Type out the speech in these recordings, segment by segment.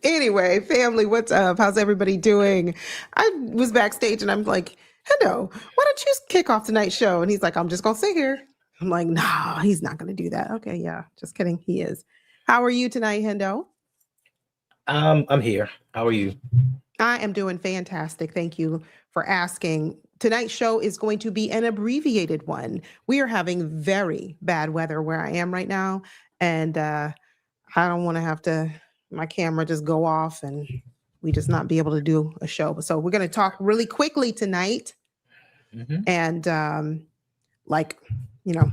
Anyway, family, what's up? How's everybody doing? I was backstage and I'm like, hello, why don't you kick off tonight's show? And he's like, I'm just going to sit here. I'm like, nah, he's not going to do that. Okay, yeah, just kidding. He is. How are you tonight, Hendo? I'm here. How are you? I am doing fantastic. Thank you for asking. Tonight's show is going to be an abbreviated one. We are having very bad weather where I am right now. And I don't want to have to, my camera just go off and we just not be able to do a show. So we're going to talk really quickly tonight. And like, you know,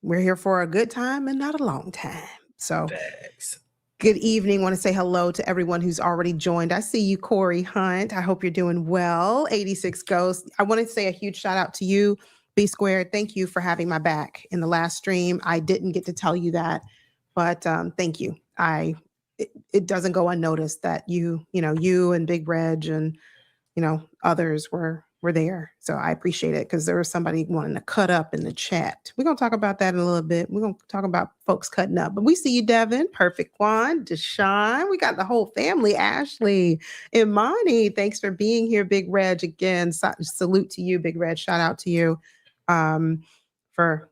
we're here for a good time and not a long time. So Thanks. good evening. Want to say hello to everyone who's already joined. I see you, Corey Hunt. I hope you're doing well. 86 Ghosts. I want to say a huge shout out to you, B Squared. Thank you for having my back in the last stream. I didn't get to tell you that, but thank you. It doesn't go unnoticed that you and Big Reg and others were there. So I appreciate it because there was somebody wanting to cut up in the chat. We're going to talk about that in a little bit. We're going to talk about folks cutting up. But we see you, Devin, Perfect Juan, Deshaun. We got the whole family, Ashley, Imani. Thanks for being here, Big Reg. Again, salute to you, Big Reg. Shout out to you for,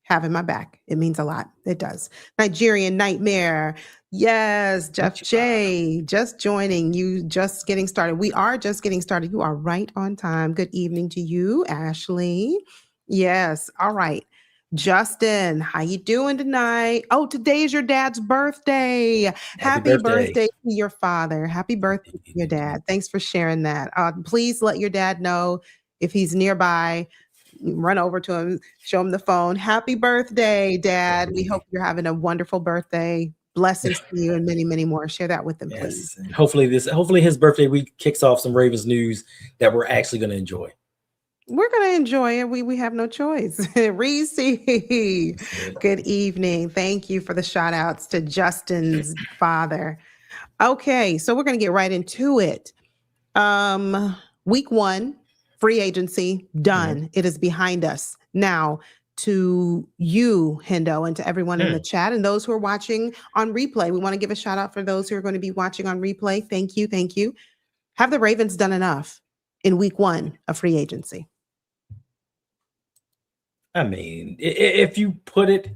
having my back. It means a lot. It does. Nigerian Nightmare. Yes, Jeff J. Just joining you, just getting started. We are just getting started. You are right on time. Good evening to you, Ashley. Yes. All right. Justin, how you doing tonight? Oh, today is your dad's birthday. Happy birthday to your father. Happy birthday to your dad. Thanks for sharing that. Please let your dad know if he's nearby. Run over to him, show him the phone. Happy birthday, Dad. We hope you're having a wonderful birthday. Blessings to you and many, many more. Share that with them, please. And hopefully his birthday week kicks off some Ravens news that we're actually going to enjoy. We're going to enjoy it. We have no choice. Reese, good evening. Thank you for the shout outs to Justin's father. Okay, so we're going to get right into it. Week 1. Free agency done. Mm-hmm. It is behind us. Now, to you, Hendo, and to everyone in the chat and those who are watching on replay, we want to give a shout out for those who are going to be watching on replay. Thank you. Thank you. Have the Ravens done enough in week 1 of free agency? I mean, if you put it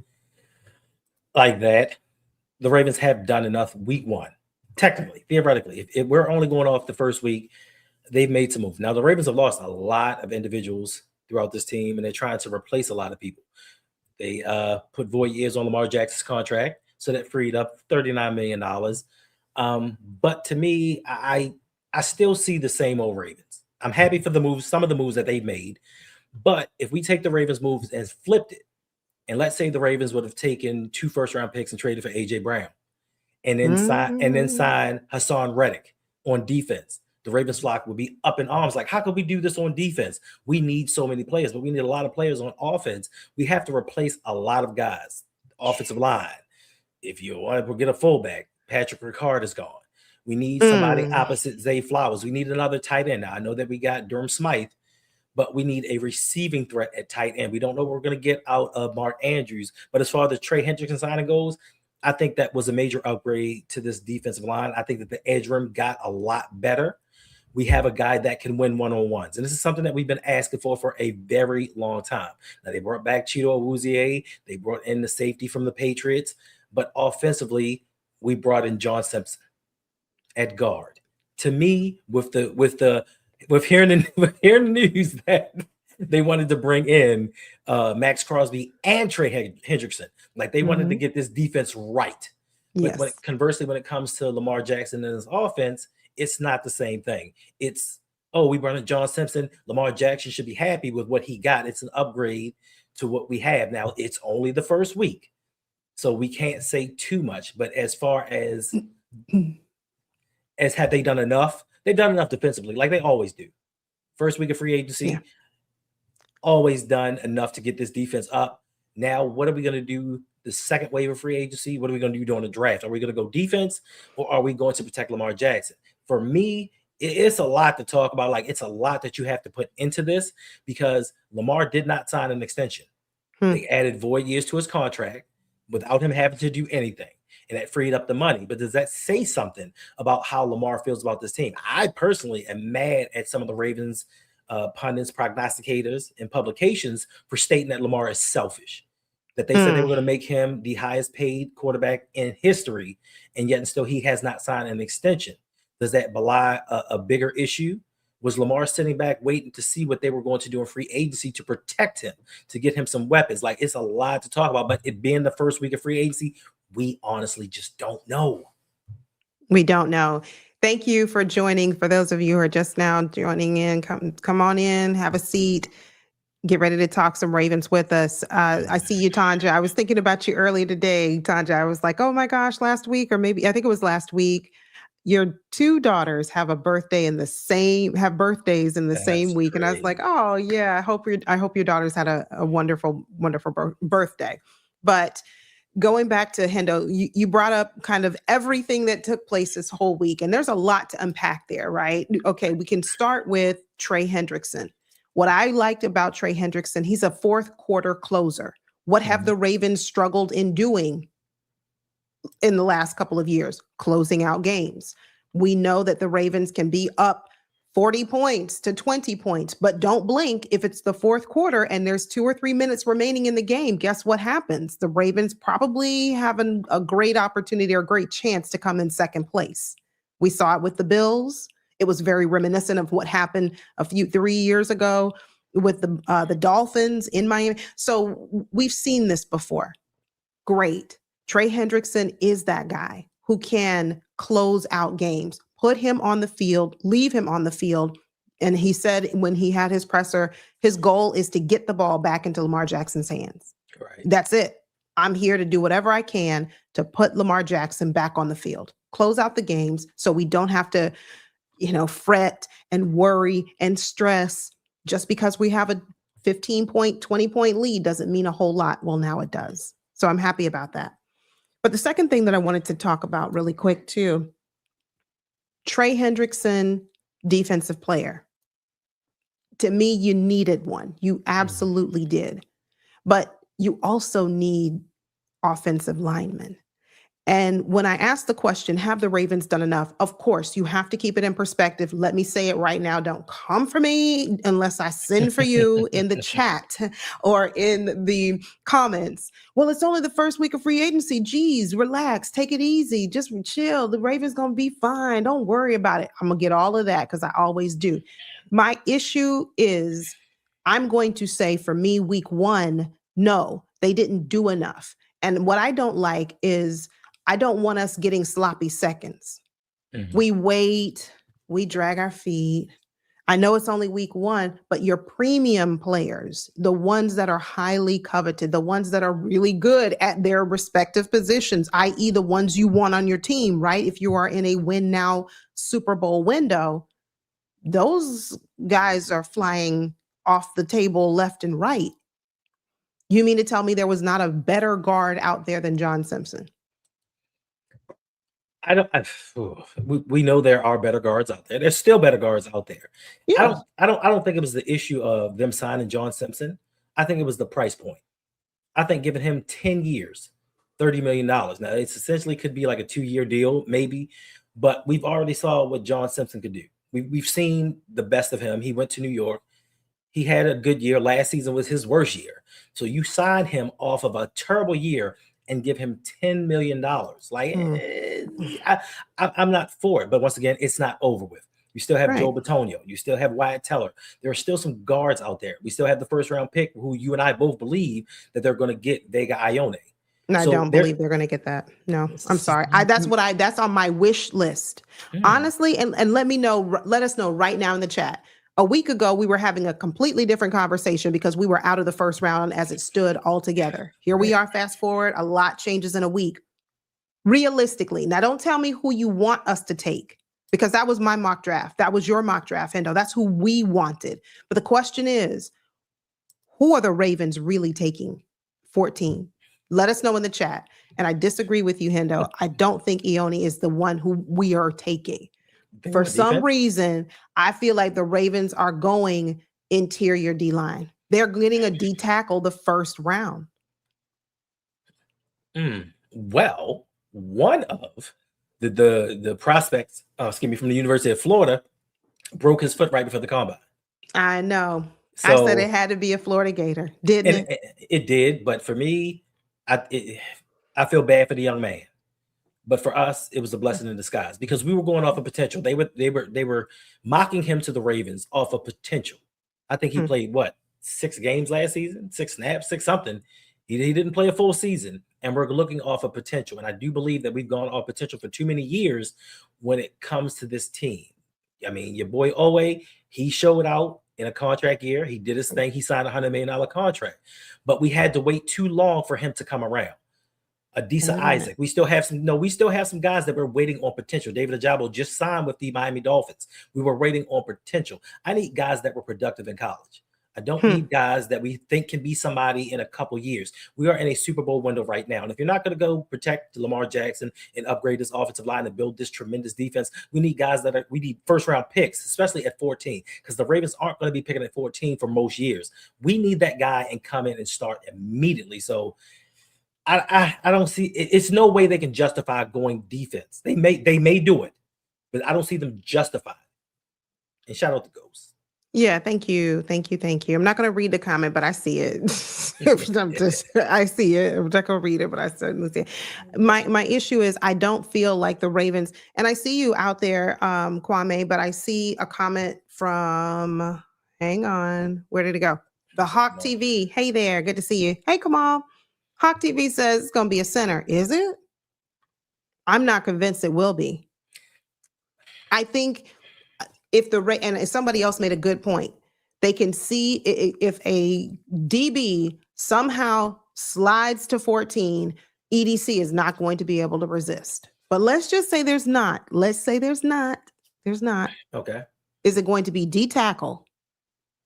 like that, the Ravens have done enough week 1. Technically, theoretically, if we're only going off the first week, they've made some moves. Now, the Ravens have lost a lot of individuals throughout this team, and they're trying to replace a lot of people. They put void years on Lamar Jackson's contract, so that freed up $39 million. But to me, I still see the same old Ravens. I'm happy for the moves, some of the moves that they've made. But if we take the Ravens moves and flipped it, and let's say the Ravens would have taken 2 first-round picks and traded for A.J. Brown, and then sign Hassan Reddick on defense, the Ravens flock would be up in arms. Like, how could we do this on defense? We need so many players, but we need a lot of players on offense. We have to replace a lot of guys. Offensive line. If you want to get a fullback, Patrick Ricard is gone. We need somebody opposite Zay Flowers. We need another tight end. Now, I know that we got Durham Smythe, but we need a receiving threat at tight end. We don't know what we're going to get out of Mark Andrews. But as far as the Trey Hendrickson signing goes, I think that was a major upgrade to this defensive line. I think that the edge room got a lot better. We have a guy that can win one-on-ones. And this is something that we've been asking for a very long time. Now, they brought back Chido Awuzie. They brought in the safety from the Patriots. But offensively, we brought in John Simpson at guard. To me, with hearing the news that they wanted to bring in Max Crosby and Trey Hendrickson, like they wanted to get this defense right. Yes. Conversely, when it comes to Lamar Jackson and his offense, it's not the same thing. It's, we brought in John Simpson. Lamar Jackson should be happy with what he got. It's an upgrade to what we have. Now, it's only the first week, so we can't say too much. But as far as have they done enough? They've done enough defensively, like they always do. First week of free agency, always done enough to get this defense up. Now, what are we going to do the second wave of free agency? What are we going to do during the draft? Are we going to go defense, or are we going to protect Lamar Jackson? For me, it's a lot to talk about. Like, it's a lot that you have to put into this because Lamar did not sign an extension. They added void years to his contract without him having to do anything. and that freed up the money. But does that say something about how Lamar feels about this team? I personally am mad at some of the Ravens pundits, prognosticators, and publications for stating that Lamar is selfish. That they said they were going to make him the highest paid quarterback in history, and yet and still he has not signed an extension. Does that belie a bigger issue? Was Lamar sitting back waiting to see what they were going to do in free agency to protect him, to get him some weapons? Like, it's a lot to talk about, but it being the first week of free agency, we honestly just don't know. We don't know. Thank you for joining. For those of you who are just now joining in, come on in, have a seat. Get ready to talk some Ravens with us. I see you, Tanja. I was thinking about you earlier today, Tanja. I was like, oh my gosh, last week, or maybe I think it was last week. Your two daughters have birthdays in the same week. And I was like, oh yeah, I hope your daughters had a wonderful, wonderful birthday. But going back to Hendo, you brought up kind of everything that took place this whole week. And there's a lot to unpack there, right? Okay, we can start with Trey Hendrickson. What I liked about Trey Hendrickson, he's a fourth quarter closer. What have the Ravens struggled in doing in the last couple of years? Closing out games. We know that the Ravens can be up 40 points to 20 points, but don't blink if it's the fourth quarter and there's 2 or 3 minutes remaining in the game. Guess what happens? The Ravens probably have a great opportunity or a great chance to come in second place. We saw it with the Bills. It was very reminiscent of what happened 3 years ago with the Dolphins in Miami. So we've seen this before. Great. Trey Hendrickson is that guy who can close out games. Put him on the field, leave him on the field. And he said when he had his presser, his goal is to get the ball back into Lamar Jackson's hands. Right. That's it. I'm here to do whatever I can to put Lamar Jackson back on the field. Close out the games so we don't have to fret and worry and stress. Just because we have a 15-point, 20-point lead doesn't mean a whole lot. Well, now it does. So I'm happy about that. But the second thing that I wanted to talk about really quick too, Trey Hendrickson, defensive player. To me, you needed one. You absolutely did. But you also need offensive linemen. And when I asked the question, have the Ravens done enough? Of course, you have to keep it in perspective. Let me say it right now. Don't come for me unless I send for you in the chat or in the comments. Well, it's only the first week of free agency. Geez, relax, take it easy, just chill. The Ravens going to be fine. Don't worry about it. I'm going to get all of that because I always do. My issue is I'm going to say for me, week one, no, they didn't do enough. And what I don't like is I don't want us getting sloppy seconds. We wait, we drag our feet. I know it's only week one, but your premium players, the ones that are highly coveted, the ones that are really good at their respective positions, i.e. the ones you want on your team, right? If you are in a win now Super Bowl window, those guys are flying off the table left and right. You mean to tell me there was not a better guard out there than John Simpson? We know there are better guards out there. There's still better guards out there. Yeah. I don't think it was the issue of them signing John Simpson. I think it was the price point. I think giving him 10 years, $30 million. Now it's essentially could be like a 2-year deal, maybe, but we've already saw what John Simpson could do. We've seen the best of him. He went to New York. He had a good year. Last season was his worst year. So you sign him off of a terrible year and give him $10 million. Like, I'm not for it. But once again, it's not over with. You still have Joe Bitonio. You still have Wyatt Teller. There are still some guards out there. We still have the first round pick who you and I both believe that they're going to get Vega Ione. And I don't believe they're going to get that. No, I'm sorry. That's on my wish list. Honestly, and let us know right now in the chat. A week ago, we were having a completely different conversation because we were out of the first round as it stood altogether. Here we are, fast forward, a lot changes in a week. Realistically, now don't tell me who you want us to take, because that was my mock draft. That was your mock draft, Hendo. That's who we wanted. But the question is, who are the Ravens really taking 14? Let us know in the chat. And I disagree with you, Hendo. I don't think Ione is the one who we are taking. For some reason, I feel like the Ravens are going interior D-line. They're getting a D tackle the first round. Well, one of the prospects, from the University of Florida, broke his foot right before the combine. I know. I said So it had to be a Florida Gator, didn't and it? it did, but for me, I feel bad for the young man. But for us, it was a blessing in disguise because we were going off of potential. They were mocking him to the Ravens off of potential. I think he Hmm. played what, 6 games last season, 6 snaps, 6 something. He didn't play a full season, and we're looking off of potential. And I do believe that we've gone off potential for too many years when it comes to this team. I mean, your boy Owe, he showed out in a contract year. He did his thing. He signed a $100 million contract, but we had to wait too long for him to come around. Adisa Isaac. We still have some guys that we're waiting on potential. David Ajabo just signed with the Miami Dolphins. We were waiting on potential. I need guys that were productive in college. I don't need guys that we think can be somebody in a couple years. We are in a Super Bowl window right now. And if you're not going to go protect Lamar Jackson and upgrade this offensive line and build this tremendous defense, we need guys we need first round picks, especially at 14, because the Ravens aren't going to be picking at 14 for most years. We need that guy and come in and start immediately. So I don't see it's no way they can justify going defense. They may do it, but I don't see them justify it. And shout out to Ghost. Yeah, thank you. I'm not going to read the comment, but I see it. I see it. I'm not going to read it, but I certainly see it. My issue is I don't feel like the Ravens, and I see you out there, Kwame, but I see a comment from, hang on, where did it go? The Hawk TV. Hey there, good to see you. Hey, Kamal. Hawk TV says it's going to be a center. Is it? I'm not convinced it will be. I think and somebody else made a good point. They can see if a DB somehow slides to 14, EDC is not going to be able to resist. But let's just say there's not. Let's say there's not. There's not. Okay. Is it going to be D tackle,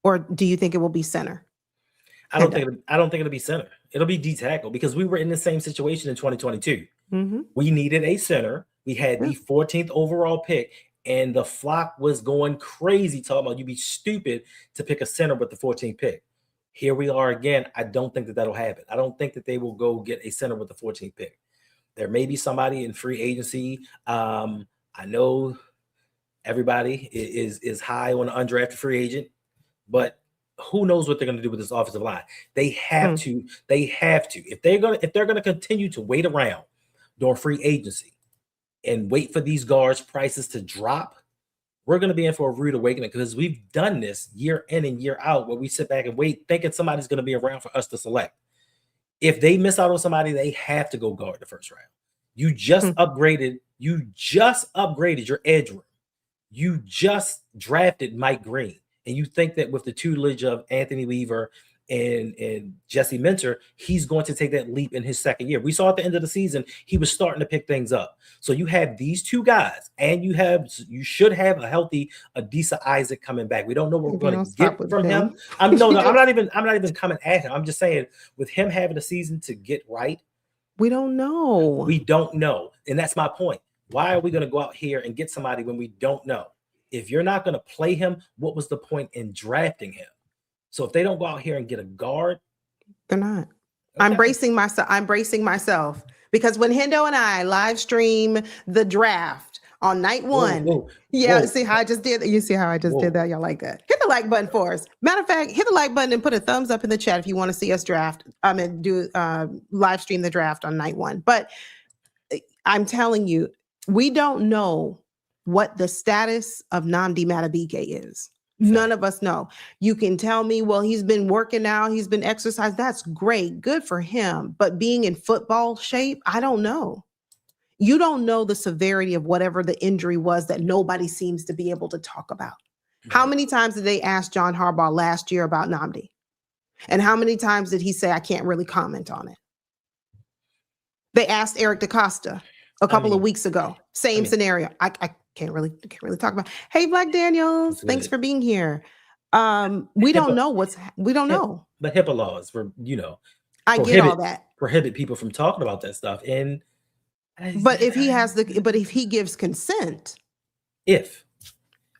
or do you think it will be center? I don't think it'll be center. It'll be D tackle because we were in the same situation in 2022. Mm-hmm. We needed a center. We had the 14th overall pick, and the flock was going crazy talking about you'd be stupid to pick a center with the 14th pick. Here we are again. I don't think that'll happen. I don't think that they will go get a center with the 14th pick. There may be somebody in free agency. I know everybody is high on an undrafted free agent, but who knows what they're going to do with this offensive line? They have to. If they're going to continue to wait around during free agency and wait for these guards' prices to drop, we're going to be in for a rude awakening because we've done this year in and year out where we sit back and wait thinking somebody's going to be around for us to select. If they miss out on somebody, they have to go guard the first round. You just upgraded your edge room. You just drafted Mike Green. And you think that with the tutelage of Anthony Weaver and Jesse Minter, he's going to take that leap in his second year. We saw at the end of the season, he was starting to pick things up. So you have these two guys, and you should have a healthy Adisa Isaac coming back. We don't know what we're going to get from him. I'm not even coming at him. I'm just saying with him having a season to get right, we don't know. And that's my point. Why are we going to go out here and get somebody when we don't know? If you're not going to play him, what was the point in drafting him? So if they don't go out here and get a guard, they're not. Okay. I'm bracing myself because when Hendo and I live stream the draft on night one, see how I just did that? You see how I just did that? Y'all like that? Hit the like button for us. Matter of fact, hit the like button and put a thumbs up in the chat if you want to see us draft. Do live stream the draft on night one. But I'm telling you, we don't know what the status of Nnamdi Madubuike is. None of us know. You can tell me, well, he's been working out, he's been exercising. That's great. Good for him. But being in football shape, I don't know. You don't know the severity of whatever the injury was that nobody seems to be able to talk about. Right. How many times did they ask John Harbaugh last year about Nnamdi? And how many times did he say, I can't really comment on it? They asked Eric DaCosta a couple of weeks ago. Same scenario. I can't really talk about. Hey, Black Daniels, thanks for being here. We don't know. But HIPAA laws for I get all that. Prohibit people from talking about that stuff. But if he gives consent,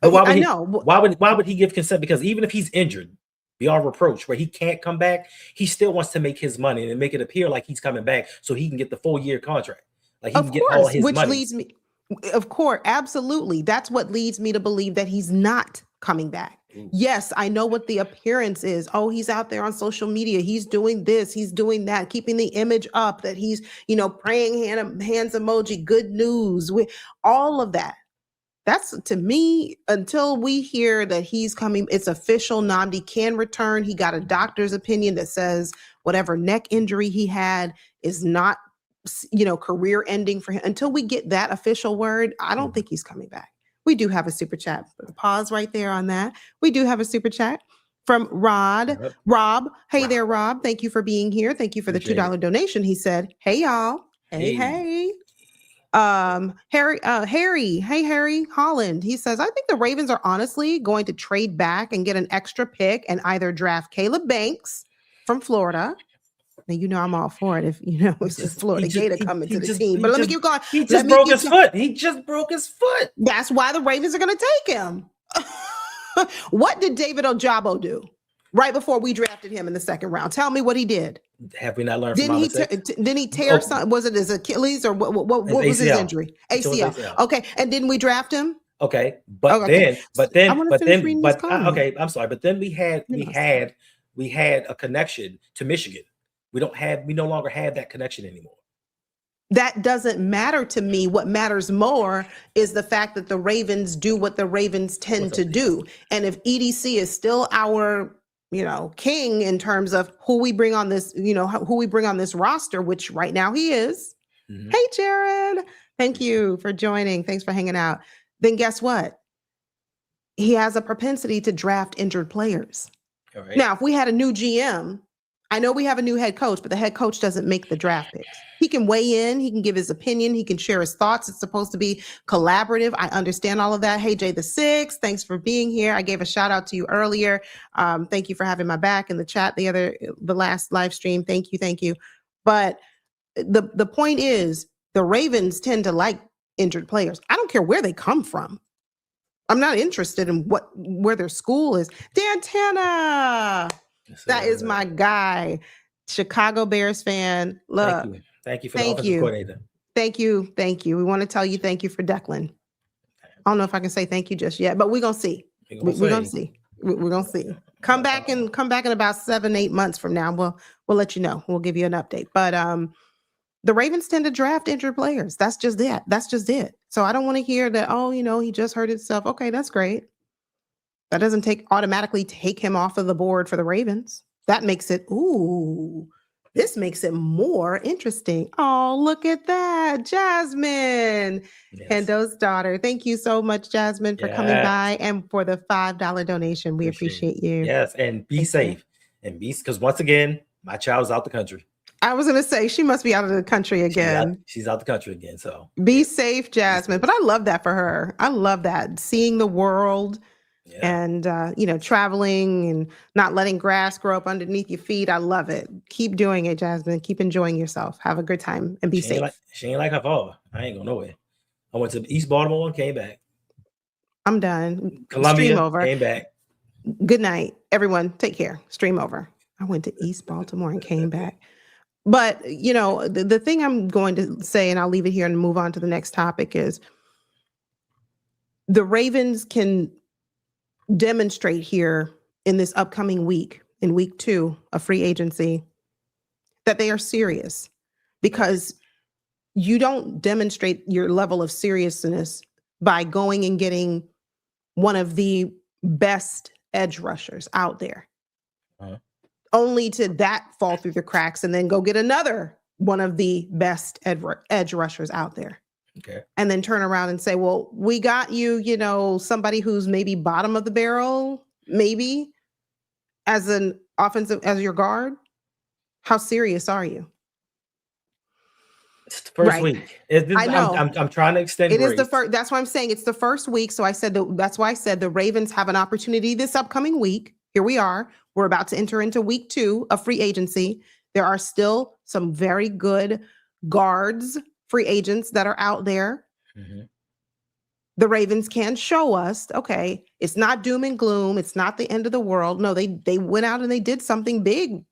why would he give consent? Because even if he's injured beyond reproach, where he can't come back, he still wants to make his money and make it appear like he's coming back so he can get the full year contract. Like he Of can get all course, his which money. leads me, of course, absolutely. That's what leads me to believe that he's not coming back. Ooh. Yes, I know what the appearance is. Oh, he's out there on social media. He's doing this, he's doing that, keeping the image up that he's, praying hands emoji, good news, with all of that. That's, to me, until we hear that he's coming, it's official. Nnamdi can return. He got a doctor's opinion that says whatever neck injury he had is not, career ending for him. Until we get that official word, I don't think he's coming back. We do have a super chat. Pause right there on that. We do have a super chat from Rob. Hey there, Rob. Thank you for being here. Thank you for the $2 donation. He said, hey, y'all. Hey. Harry, hey, Harry Holland. He says, I think the Ravens are honestly going to trade back and get an extra pick and either draft Caleb Banks from Florida. Now, I'm all for it if, it's a Florida Gator coming to the team. But let me keep going. He just broke his foot. He just broke his foot. That's why the Ravens are going to take him. What did David Ojabo do right before we drafted him in the second round? Tell me what he did. Have we not learned from Didn't he tear something? Was it his Achilles or what was his injury? ACL. Okay. And didn't we draft him? Okay. Okay, I'm sorry. But then we had a connection to Michigan. We no longer have that connection anymore. That doesn't matter to me. What matters more is the fact that the Ravens do what the Ravens tend to do. And if EDC is still our king in terms of who we bring on this, who we bring on this roster, which right now he is. Mm-hmm. Hey, Jared, thank you for joining. Thanks for hanging out. Then guess what? He has a propensity to draft injured players. All right. Now, if we had a new GM, I know we have a new head coach, but the head coach doesn't make the draft picks. He can weigh in. He can give his opinion. He can share his thoughts. It's supposed to be collaborative. I understand all of that. Hey, Jay the Six, thanks for being here. I gave a shout out to you earlier. Thank you for having my back in the chat the last live stream. Thank you. But the point is, the Ravens tend to like injured players. I don't care where they come from. I'm not interested in where their school is. Dan Tanner. That is my guy. Chicago Bears fan. Look. Thank you for the offensive coordinator. Thank you. We want to tell you thank you for Declan. I don't know if I can say thank you just yet, but we're going to see. We're going to see. We're going to see. Come back in about 7-8 months from now. We'll let you know. We'll give you an update. But the Ravens tend to draft injured players. That's just it. So I don't want to hear that, he just hurt himself. Okay, that's great. That doesn't automatically take him off of the board for the Ravens. That makes it, this makes it more interesting. Oh, look at that. Jasmine, Hendo's daughter. Thank you so much, Jasmine, for coming by and for the $5 donation. We appreciate you. Yes, and be safe. And because once again, my child is out the country. I was going to say, she must be out of the country again. She's out the country again, so. Be safe, Jasmine. But I love that for her. I love that. Seeing the world. Yeah. And, traveling and not letting grass grow up underneath your feet. I love it. Keep doing it, Jasmine. Keep enjoying yourself. Have a good time and be safe. She ain't like her father. I ain't going nowhere. I went to East Baltimore and came back. I'm done. Columbia, Stream over. Came back. Good night, everyone. Take care. Stream over. I went to East Baltimore and came back. But, the thing I'm going to say, and I'll leave it here and move on to the next topic, is the Ravens can demonstrate here in this upcoming week, in week 2 of free agency, that they are serious, because you don't demonstrate your level of seriousness by going and getting one of the best edge rushers out there, only to that fall through the cracks and then go get another one of the best edge rushers out there. Okay. And then turn around and say, well, we got you, somebody who's maybe bottom of the barrel, maybe as an offensive, as your guard. How serious are you? It's the first week. I know. I'm trying to extend it. It is the first. That's why I'm saying it's the first week. So I said that's why I said the Ravens have an opportunity this upcoming week. Here we are. We're about to enter into week 2 of free agency. There are still some very good guards, free agents that are out there. Mm-hmm. The Ravens can show us, okay, it's not doom and gloom. It's not the end of the world. No, they went out and they did something big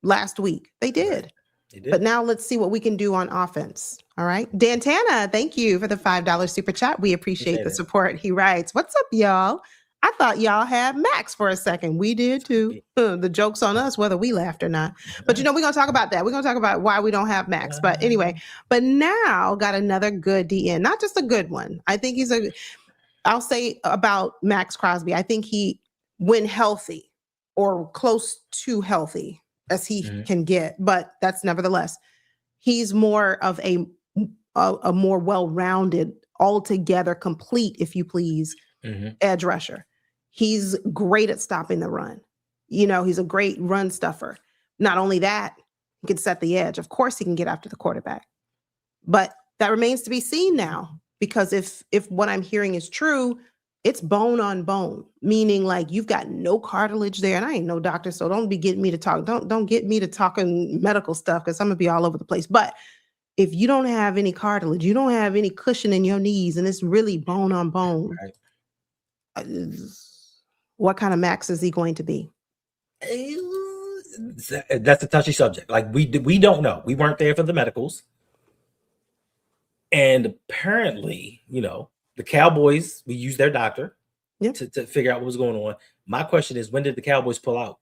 last week. They did. They did. But now let's see what we can do on offense. All right. Dantana, thank you for the $5 super chat. We appreciate the support. He writes, "What's up, y'all? I thought y'all had Max for a second. We did too. The joke's on us whether we laughed or not. But we're going to talk about that. We're going to talk about why we don't have Max. But anyway, but now got another good DN, not just a good one. I think I'll say about Max Crosby, I think he, when healthy or close to healthy as he can get, but that's nevertheless, he's more of a more well-rounded, altogether complete, if you please, edge rusher. He's great at stopping the run. He's a great run stuffer. Not only that, he can set the edge. Of course, he can get after the quarterback. But that remains to be seen now, because if what I'm hearing is true, it's bone on bone, meaning like you've got no cartilage there. And I ain't no doctor, so don't be getting me to talk. Don't get me to talking medical stuff, because I'm gonna be all over the place. But if you don't have any cartilage, you don't have any cushion in your knees, and it's really bone on bone, what kind of Max is he going to be? That's a touchy subject. Like we don't know. We weren't there for the medicals. And apparently, the Cowboys, we used their doctor to figure out what was going on. My question is, when did the Cowboys pull out?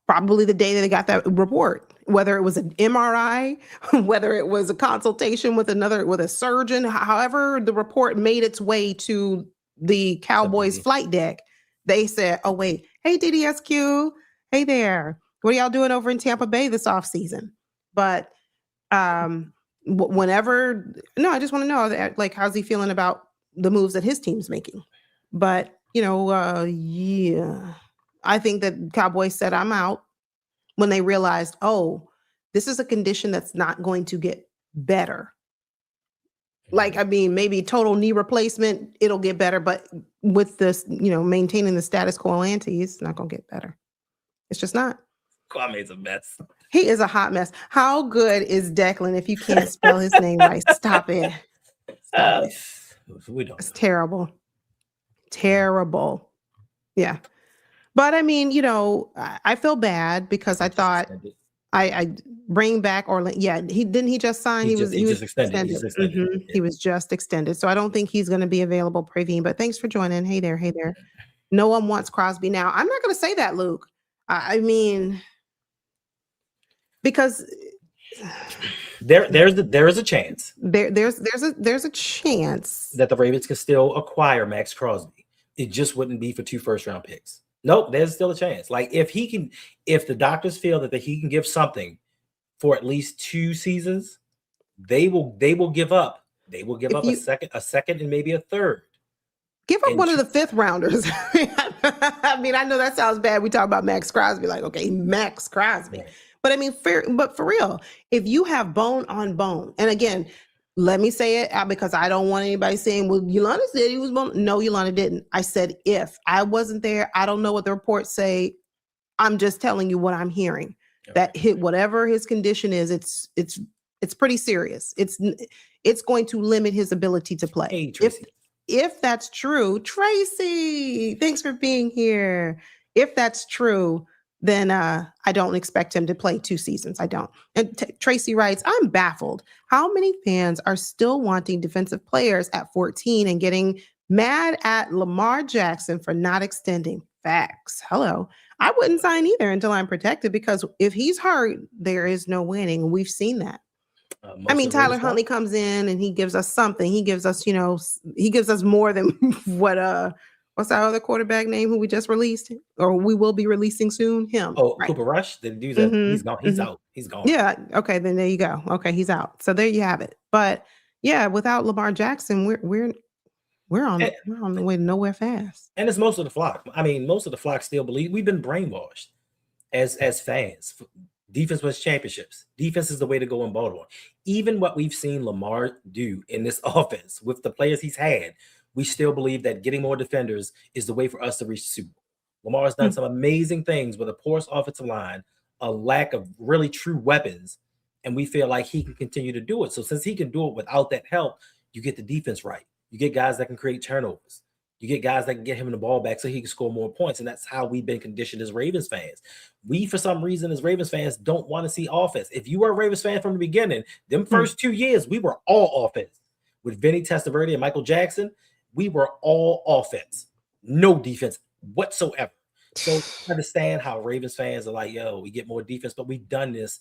Probably the day that they got that report, whether it was an MRI, whether it was a consultation with a surgeon, however the report made its way to the Cowboys flight deck. They said, "Oh, wait. Hey, DDSQ. Hey there. What are y'all doing over in Tampa Bay this offseason?" But whenever, no, I just want to know, like, how's he feeling about the moves that his team's making? But, yeah, I think that Cowboys said, "I'm out," when they realized, oh, this is a condition that's not going to get better. Like, I mean, maybe total knee replacement, it'll get better. But with this, maintaining the status quo ante, it's not going to get better. It's just not. Kwame's a mess. He is a hot mess. How good is Declan if you can't spell his name right? Stop it. Stop it. We don't. It's terrible. Terrible. Yeah. But I mean, I feel bad because I thought I bring back Orlando. Yeah, he just signed. He was extended. Yeah. He was just extended. So I don't think he's going to be available, Praveen. But thanks for joining. Hey there. No one wants Crosby now. I'm not going to say that, Luke. I mean, because there is a chance. There's a chance that the Ravens can still acquire Max Crosby. It just wouldn't be for 2 first-round picks. Nope, there's still a chance. Like if the doctors feel that he can give something for at least 2 seasons, they will give up. They will give up a second, and maybe a third. Give up one of the 5th rounders. I mean, I know that sounds bad. We talk about Max Crosby, like, okay, Max Crosby. Right. But I mean, but for real, if you have bone on bone, and again, let me say it because I don't want anybody saying, well, Yolanda said he was bone. No, Yolanda didn't. I said, if I wasn't there, I don't know what the reports say. I'm just telling you what I'm hearing. Okay. That whatever his condition is, it's pretty serious. It's going to limit his ability to play. Hey, Tracy. If that's true, Tracy, thanks for being here. If that's true, then I don't expect him to play 2 seasons. I don't. And Tracy writes, I'm baffled. How many fans are still wanting defensive players at 14 and getting mad at Lamar Jackson for not extending? Facts. Hello. I wouldn't sign either until I'm protected, because if he's hurt, there is no winning. We've seen that. I mean, Tyler Huntley comes in and he gives us something. He gives us, he gives us more than what what's our other quarterback name who we just released, or we will be releasing soon? Him. Oh, right. Cooper Rush. The dude that he's gone. He's out. He's gone. Yeah. Okay. Then there you go. Okay, he's out. So there you have it. But yeah, without Lamar Jackson, we're on the way to nowhere fast. And it's most of the flock. I mean, most of the flock still believe we've been brainwashed as fans. Defense wins championships. Defense is the way to go in Baltimore. Even what we've seen Lamar do in this offense with the players he's had, we still believe that getting more defenders is the way for us to reach the Super Bowl. Lamar has done some amazing things with a porous offensive line, a lack of really true weapons, and we feel like he can continue to do it. So since he can do it without that help, you get the defense right. You get guys that can create turnovers. You get guys that can get him the ball back so he can score more points. And that's how we've been conditioned as Ravens fans. We, for some reason, as Ravens fans, don't want to see offense. If you were a Ravens fan from the beginning, them first 2 years, we were all offense. With Vinny Testaverde and Michael Jackson, we were all offense. No defense whatsoever. So I understand how Ravens fans are like, yo, we get more defense, but we've done this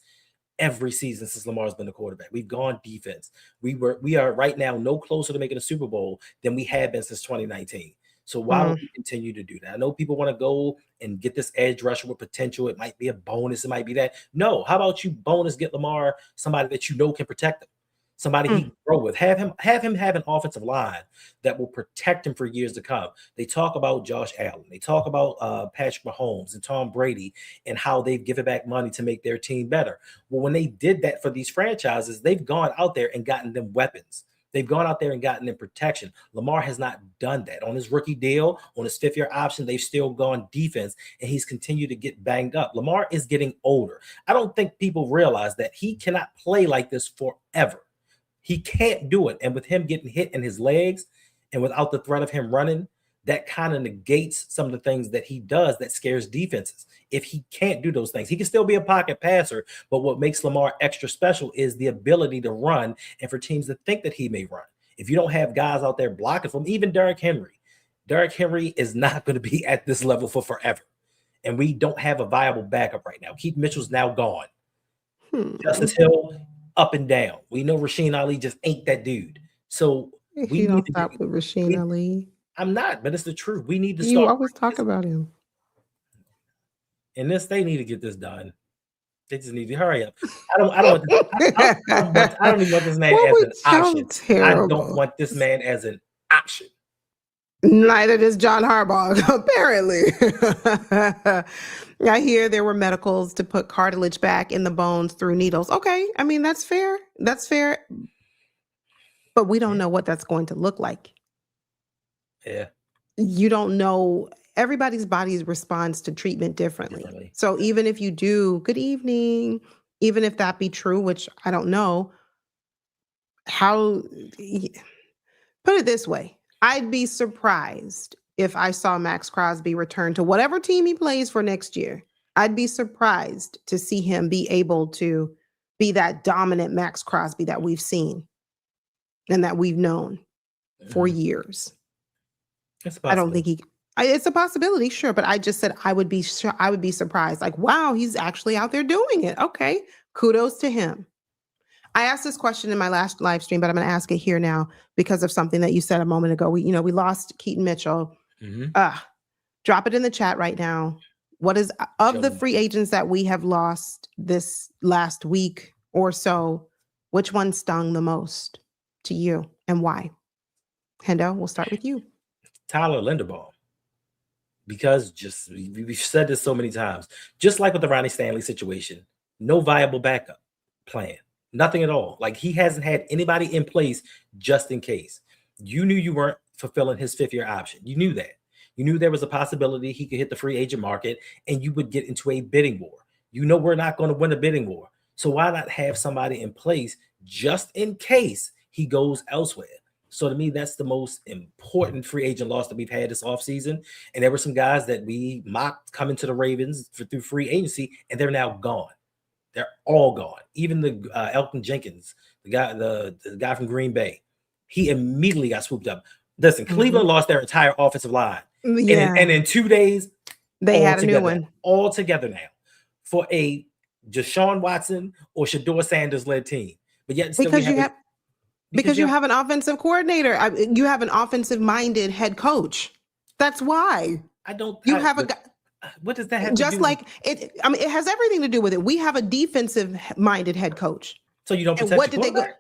every season since Lamar's been the quarterback. We've gone defense. We are right now no closer to making a Super Bowl than we have been since 2019. So why would we continue to do that? I know people want to go and get this edge rusher with potential. It might be a bonus. It might be that. No, how about you bonus get Lamar somebody that you know can protect him? Somebody he can grow with. Have him have an offensive line that will protect him for years to come. They talk about Josh Allen. They talk about Patrick Mahomes and Tom Brady and how they've given back money to make their team better. Well, when they did that for these franchises, they've gone out there and gotten them weapons. They've gone out there and gotten them protection. Lamar has not done that. On his rookie deal, on his fifth-year option, they've still gone defense, and he's continued to get banged up. Lamar is getting older. I don't think people realize that he cannot play like this forever. He can't do it. And with him getting hit in his legs and without the threat of him running, that kind of negates some of the things that he does that scares defenses. If he can't do those things, he can still be a pocket passer. But what makes Lamar extra special is the ability to run and for teams to think that he may run. If you don't have guys out there blocking for him, even Derrick Henry is not going to be at this level for forever. And we don't have a viable backup right now. Keith Mitchell's now gone. Justice Hill, up and down. We know Rasheen Ali just ain't that dude. So we don't stop with Rasheen Ali. I'm not, but it's the truth. We need to start. You always talk about him. And they need to get this done. They just need to hurry up. I don't want even want this man as an option. Terrible. I don't want this man as an option. Neither does John Harbaugh, apparently. I hear there were medicals to put cartilage back in the bones through needles. Okay, I mean, that's fair. That's fair. But we don't know what that's going to look like. Yeah. You don't know. Everybody's body responds to treatment differently. So even if you do, good evening, even if that be true, which I don't know, put it this way. I'd be surprised if I saw Max Crosby return to whatever team he plays for next year. I'd be surprised to see him be able to be that dominant Max Crosby that we've seen and that we've known for years. I don't think it's a possibility, sure, but I just said I would be surprised. Like, wow, he's actually out there doing it. Okay, kudos to him. I asked this question in my last live stream, but I'm going to ask it here now because of something that you said a moment ago. We lost Keaton Mitchell. Drop it in the chat right now. What is of the free agents that we have lost this last week or so? Which one stung the most to you and why? Hendo, we'll start with you. Tyler Linderbaum. Because we've said this so many times, just like with the Ronnie Stanley situation, no viable backup plan. Nothing at all. Like, he hasn't had anybody in place just in case. You knew you weren't fulfilling his fifth-year option. You knew that. You knew there was a possibility he could hit the free agent market and you would get into a bidding war. You know we're not going to win a bidding war. So why not have somebody in place just in case he goes elsewhere? So to me, that's the most important free agent loss that we've had this offseason. And there were some guys that we mocked coming to the Ravens through free agency, and they're now gone. They're all gone. Even the Elton Jenkins, the guy from Green Bay, he immediately got swooped up. Listen, Cleveland lost their entire offensive line. Yeah. And in 2 days, they had a new one. All together now for a Deshaun Watson or Shador Sanders led team. But yet still because you have an offensive coordinator. You have an offensive-minded head coach. That's why. What does that have to do? Just like it, I mean, it has everything to do with it. We have a defensive-minded head coach. So you don't protect your quarterback?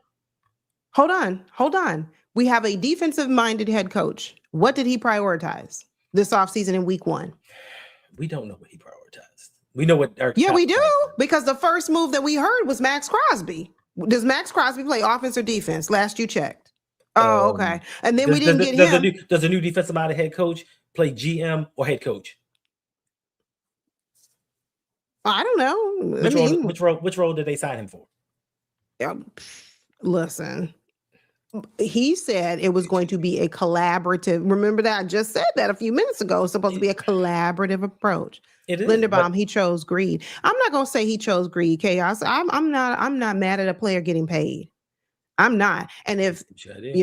Hold on. We have a defensive-minded head coach. What did he prioritize this offseason in week 1? We don't know what he prioritized. We know what Eric. Yeah, we do, because the first move that we heard was Max Crosby. Does Max Crosby play offense or defense? Last you checked. Oh, okay. And then we didn't get him. Does the new defensive-minded head coach play GM or head coach? I don't know. Which role did they sign him for? Listen. he said it was going to be a collaborative. Remember that? I just said that a few minutes ago. It's supposed to be a collaborative approach. It is. Linderbaum, he chose greed. I'm not going to say he chose greed, Chaos. I'm not mad at a player getting paid. I'm not. And if,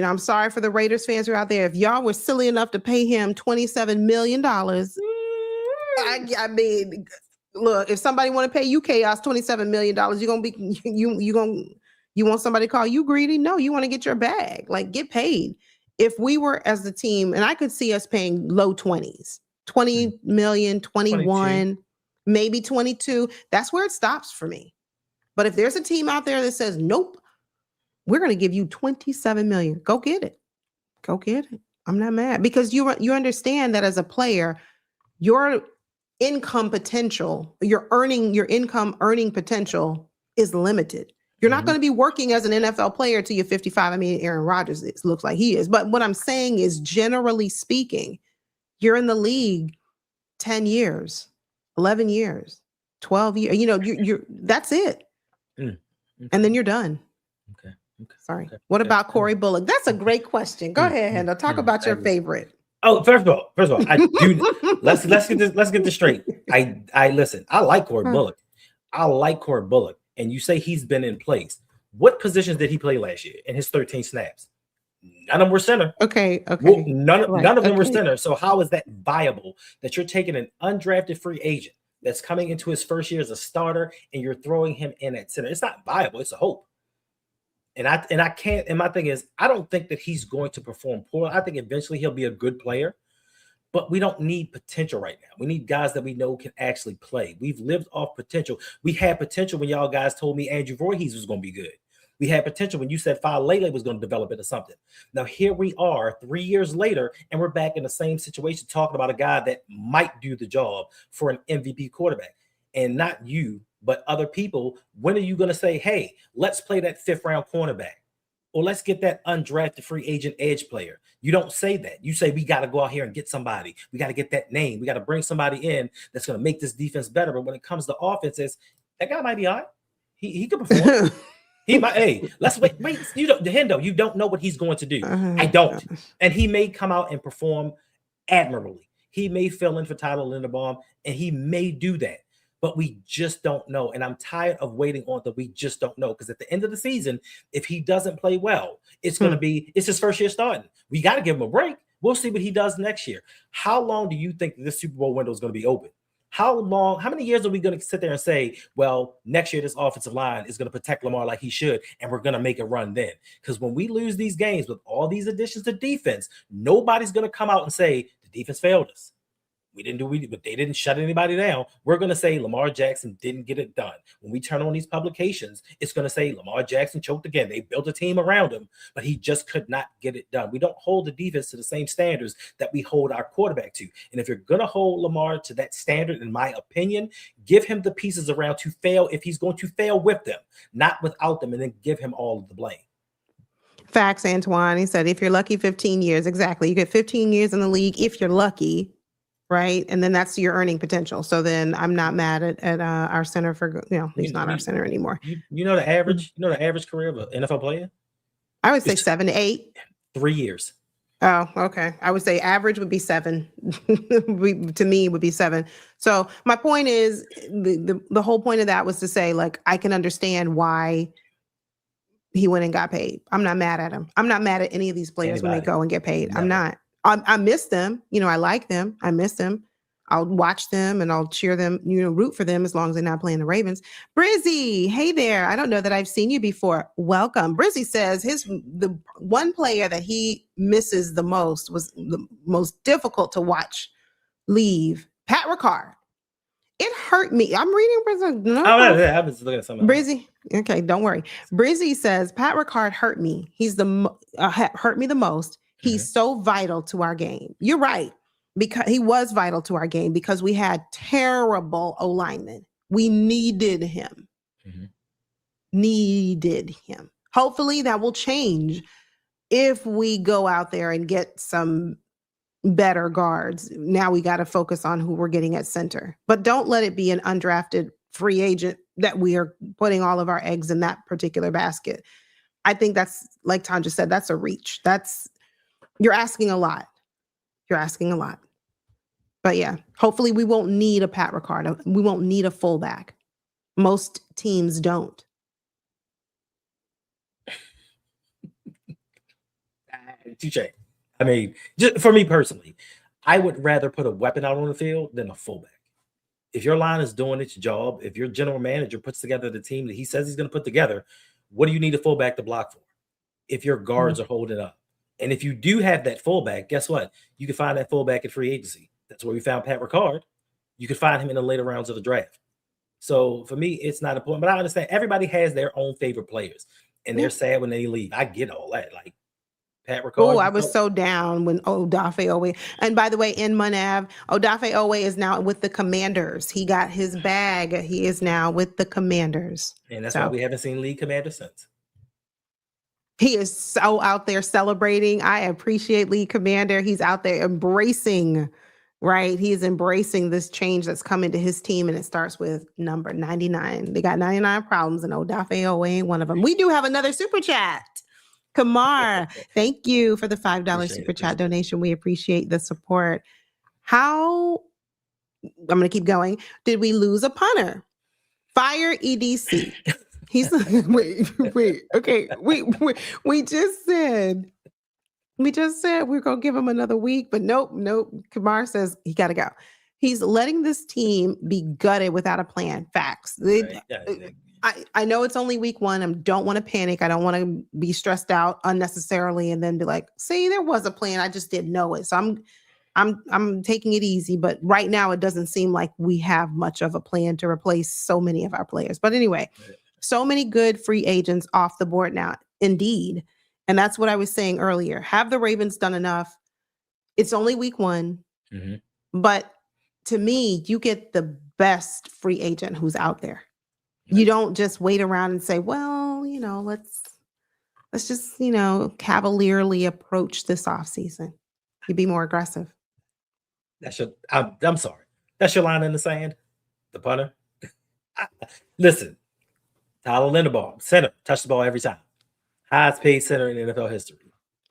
I'm sorry for the Raiders fans who are out there. If y'all were silly enough to pay him $27 million, I mean, look, if somebody want to pay you, Chaos, $27 million, you're going to be, you want somebody to call you greedy? No, you want to get your bag. Like, get paid. If we were as the team, and I could see us paying low 20s, 20 million, 21, 22. Maybe 22, that's where it stops for me. But if there's a team out there that says, nope, we're going to give you 27 million, go get it. Go get it. I'm not mad, because you understand that as a player, your income potential, your income earning potential is limited. You're not going to be working as an NFL player till you're 55. I mean, Aaron Rodgers, it looks like he is. But what I'm saying is, generally speaking, you're in the league 10 years, 11 years, 12 years. You're that's it. Okay. And then you're done. Okay. Sorry. Okay. What about Corey Bullock? That's a great question. Go ahead, Hendo. Talk about your favorite. Oh, first of all, I do. let's get this straight. I listen. I like Corey Bullock. And you say he's been in place. What positions did he play last year in his 13 snaps? None of them were center. Okay. Well, none of them were center. So how is that viable that you're taking an undrafted free agent that's coming into his first year as a starter and you're throwing him in at center? It's not viable. It's a hope. And I can't. And my thing is, I don't think that he's going to perform poorly. I think eventually he'll be a good player. But we don't need potential right now. We need guys that we know can actually play. We've lived off potential. We had potential when y'all guys told me Andrew Voorhees was going to be good. We had potential when you said Lele was going to develop into something. Now, here we are 3 years later, and we're back in the same situation talking about a guy that might do the job for an MVP quarterback. And not you, but other people. When are you going to say, hey, let's play that 5th round cornerback? Or let's get that undrafted free agent edge player. You don't say that. You say we got to go out here and get somebody. We got to get that name. We got to bring somebody in that's going to make this defense better. But when it comes to offenses, that guy might be all right. He could perform. He might. Hey, let's wait. Hendo, you don't know what he's going to do. I don't. And he may come out and perform admirably. He may fill in for Tyler Linderbaum, and he may do that. But we just don't know. And I'm tired of waiting on that. We just don't know. Because at the end of the season, if he doesn't play well, it's going to be, it's his first year starting. We got to give him a break. We'll see what he does next year. How long do you think this Super Bowl window is going to be open? How many years are we going to sit there and say, well, next year this offensive line is going to protect Lamar like he should, and we're going to make a run then? Because when we lose these games with all these additions to defense, nobody's going to come out and say the defense failed us. But they didn't shut anybody down. We're going to say Lamar Jackson didn't get it done. When we turn on these publications, it's going to say Lamar Jackson choked again. They built a team around him, but he just could not get it done. We don't hold the defense to the same standards that we hold our quarterback to. And if you're going to hold Lamar to that standard, in my opinion, give him the pieces around to fail if he's going to fail with them, not without them, and then give him all of the blame. Facts, Antoine. He said, if you're lucky, 15 years. Exactly. You get 15 years in the league if you're lucky. Right. And then that's your earning potential. So then I'm not mad at our center for, he's not our center anymore. You know the average career of an NFL player? I would say 7 to 8. 3 years. Oh, okay. I would say average would be 7. To me, it would be 7. So my point is, the whole point of that was to say, like, I can understand why he went and got paid. I'm not mad at him. I'm not mad at any of these players when they go and get paid. Never. I'm not. I miss them. I like them. I miss them. I'll watch them and I'll cheer them, root for them as long as they're not playing the Ravens. Brizzy, hey there. I don't know that I've seen you before. Welcome. Brizzy says the one player that he misses the most was the most difficult to watch leave, Pat Ricard. It hurt me. I'm reading Brizzy. No. I was looking at something. Brizzy. Okay, don't worry. Brizzy says Pat Ricard hurt me. He's hurt me the most. He's so vital to our game. You're right. Because he was vital to our game because we had terrible O-linemen. We needed him. Needed him. Hopefully that will change if we go out there and get some better guards. Now we got to focus on who we're getting at center. But don't let it be an undrafted free agent that we are putting all of our eggs in that particular basket. I think that's, like Tanja said, that's a reach. You're asking a lot. You're asking a lot. But yeah, hopefully we won't need a Pat Ricard. We won't need a fullback. Most teams don't. Touche. I mean, just for me personally, I would rather put a weapon out on the field than a fullback. If your line is doing its job, if your general manager puts together the team that he says he's going to put together, what do you need a fullback to block for? If your guards are holding up. And if you do have that fullback, guess what? You can find that fullback at free agency. That's where we found Pat Ricard. You can find him in the later rounds of the draft. So for me, it's not important. But I understand everybody has their own favorite players, and they're sad when they leave. I get all that. Like Pat Ricard. Oh, I was so down when Odafe Owe. And by the way, in Munav, Odafe Owe is now with the Commanders. He got his bag. He is now with the Commanders. And that's why we haven't seen league commander since. He is so out there celebrating. I appreciate league commander. He's out there embracing, right? He's embracing this change that's coming to his team, and it starts with number 99. They got 99 problems, and Odafe Owe ain't one of them. We do have another super chat. Kamar, thank you for the $5 super chat donation. We appreciate the support. I'm going to keep going. Did we lose a punter? Fire EDC. He's like, wait. Okay, we just said we're going to give him another week, but nope. Kamar says he got to go. He's letting this team be gutted without a plan. Facts. Right. I know it's only week 1. I don't want to panic. I don't want to be stressed out unnecessarily and then be like, see, there was a plan. I just didn't know it. So I'm taking it easy. But right now, it doesn't seem like we have much of a plan to replace so many of our players. But anyway, so many good free agents off the board now. Indeed. And that's what I was saying earlier. Have the Ravens done enough? It's only week 1. Mm-hmm. But to me, you get the best free agent who's out there. You don't just wait around and say, well, let's just, cavalierly approach this offseason. You be more aggressive. I'm sorry. That's your line in the sand, the punter. Listen, Tyler Linderbaum, center, touched the ball every time. Highest paid center in NFL history.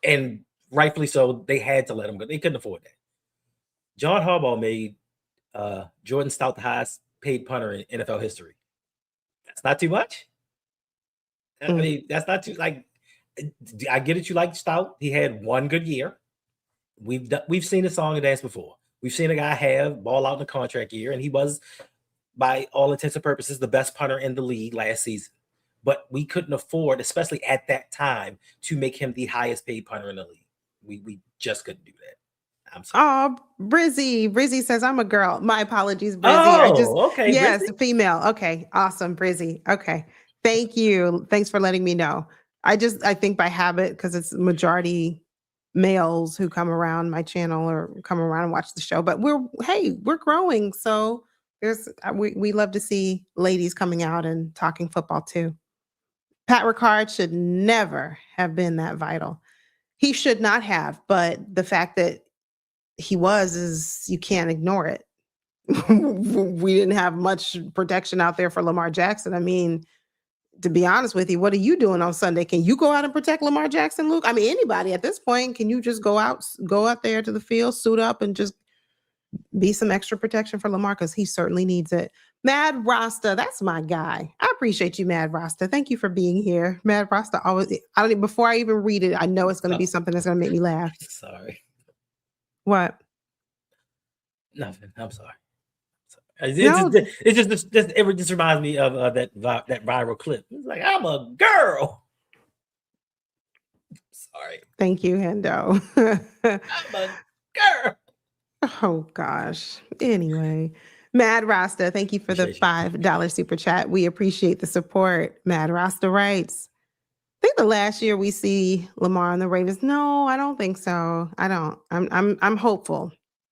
And rightfully so, they had to let him go. They couldn't afford that. John Harbaugh made Jordan Stout the highest paid punter in NFL history. That's not too much. I mean, that's not too, like, I get it. You like Stout. He had one good year. We've seen a song and dance before. We've seen a guy have ball out in a contract year, and he was, by all intents and purposes, the best punter in the league last season. But we couldn't afford, especially at that time, to make him the highest paid punter in the league. We just couldn't do that. I'm sorry. Oh, Brizzy says, I'm a girl. My apologies, Brizzy. Okay. Yes, Brizzy. Female. Okay. Awesome, Brizzy. Okay. Thank you. Thanks for letting me know. I think by habit, because it's majority males who come around my channel or come around and watch the show, but we're growing. So we love to see ladies coming out and talking football too. Pat Ricard should never have been that vital. He should not have, but the fact that he is you can't ignore it. We didn't have much protection out there for Lamar Jackson. I mean, to be honest with you, what are you doing on Sunday? Can you go out and protect Lamar Jackson, Luke? I mean, anybody at this point, can you just go out there to the field, suit up, and just be some extra protection for Lamar? Because he certainly needs it. Mad Rasta, that's my guy. I appreciate you, Mad Rasta. Thank you for being here. Mad Rasta always, before I even read it, I know it's going to be something that's going to make me laugh. Sorry. What? Nothing. I'm sorry. It just reminds me of that viral clip. It's like, I'm a girl. Sorry. Thank you, Hendo. I'm a girl. Oh gosh. Anyway, Mad Rasta, thank you for the $5 super chat. We appreciate the support. Mad Rasta writes, I think the last year we see Lamar on the Ravens. No, I don't think so. I don't. I'm hopeful.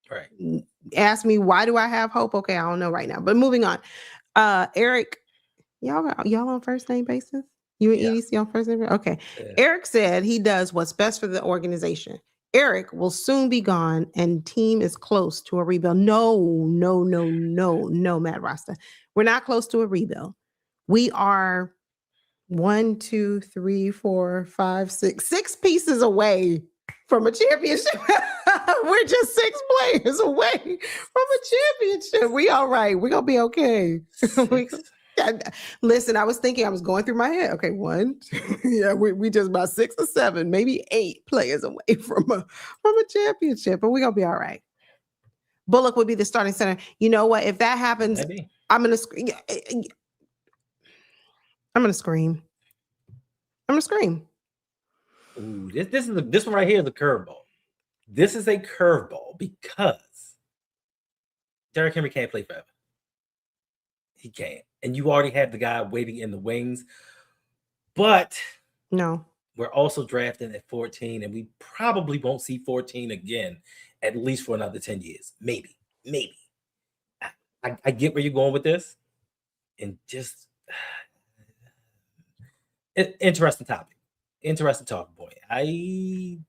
Right. Ask me, why do I have hope? Okay, I don't know right now. But moving on. Eric, y'all on first name basis? You and EDC on first name? Okay. Yeah. Eric said he does what's best for the organization. Eric will soon be gone and team is close to a rebuild. No, Matt Rasta. We're not close to a rebuild. We are 1, 2, 3, 4, 5, 6 pieces away from a championship. We're just 6 players away from a championship. We all right. We're gonna be okay. Listen, I was thinking, I was going through my head. Okay, 1, 2, yeah, we just about 6 or 7, maybe 8 players away from a championship, but we're gonna be all right. Bullock would be the starting center. You know what? If that happens, Maybe. I'm gonna scream. I'm gonna scream. I'm gonna scream. Ooh, this one right here is a curveball. This is a curveball because Derrick Henry can't play forever. He can't. And you already have the guy waiting in the wings. But no, we're also drafting at 14, and we probably won't see 14 again, at least for another 10 years. Maybe. I get where you're going with this. And just interesting topic. Interesting talking point. I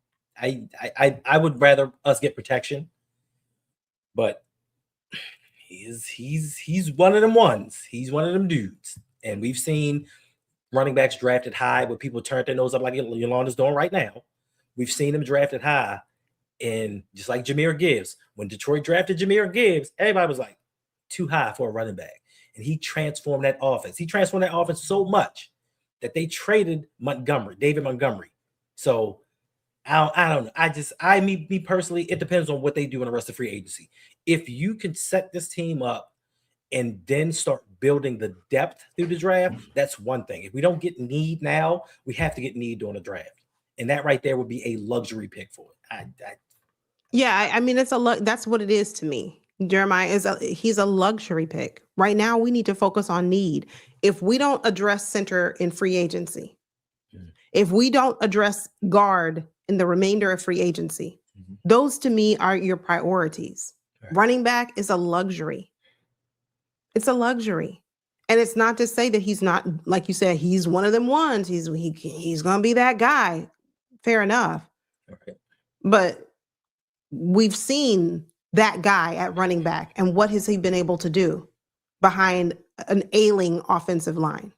would rather us get protection, but he's one of them ones. He's one of them dudes. And we've seen running backs drafted high where people turn their nose up like Yolanda's doing right now. We've seen him drafted high, and just like Jahmyr Gibbs, when Detroit drafted Jahmyr Gibbs, everybody was like, too high for a running back. And he transformed that offense. He transformed that offense so much that they traded David Montgomery. So I don't know. Me personally, it depends on what they do in the rest of free agency. If you can set this team up and then start building the depth through the draft, that's one thing. If we don't get need now, we have to get need during the draft. And that right there would be a luxury pick for it. I mean, that's what it is to me. Jeremiah he's a luxury pick. Right now, we need to focus on need. If we don't address center in free agency, if we don't address guard in the remainder of free agency, those to me are your priorities. Right. Running back is a luxury. It's a luxury. And it's not to say that he's not, like you said, he's one of them ones. He's going to be that guy. Fair enough. Okay. But we've seen that guy at running back, and what has he been able to do behind an ailing offensive line?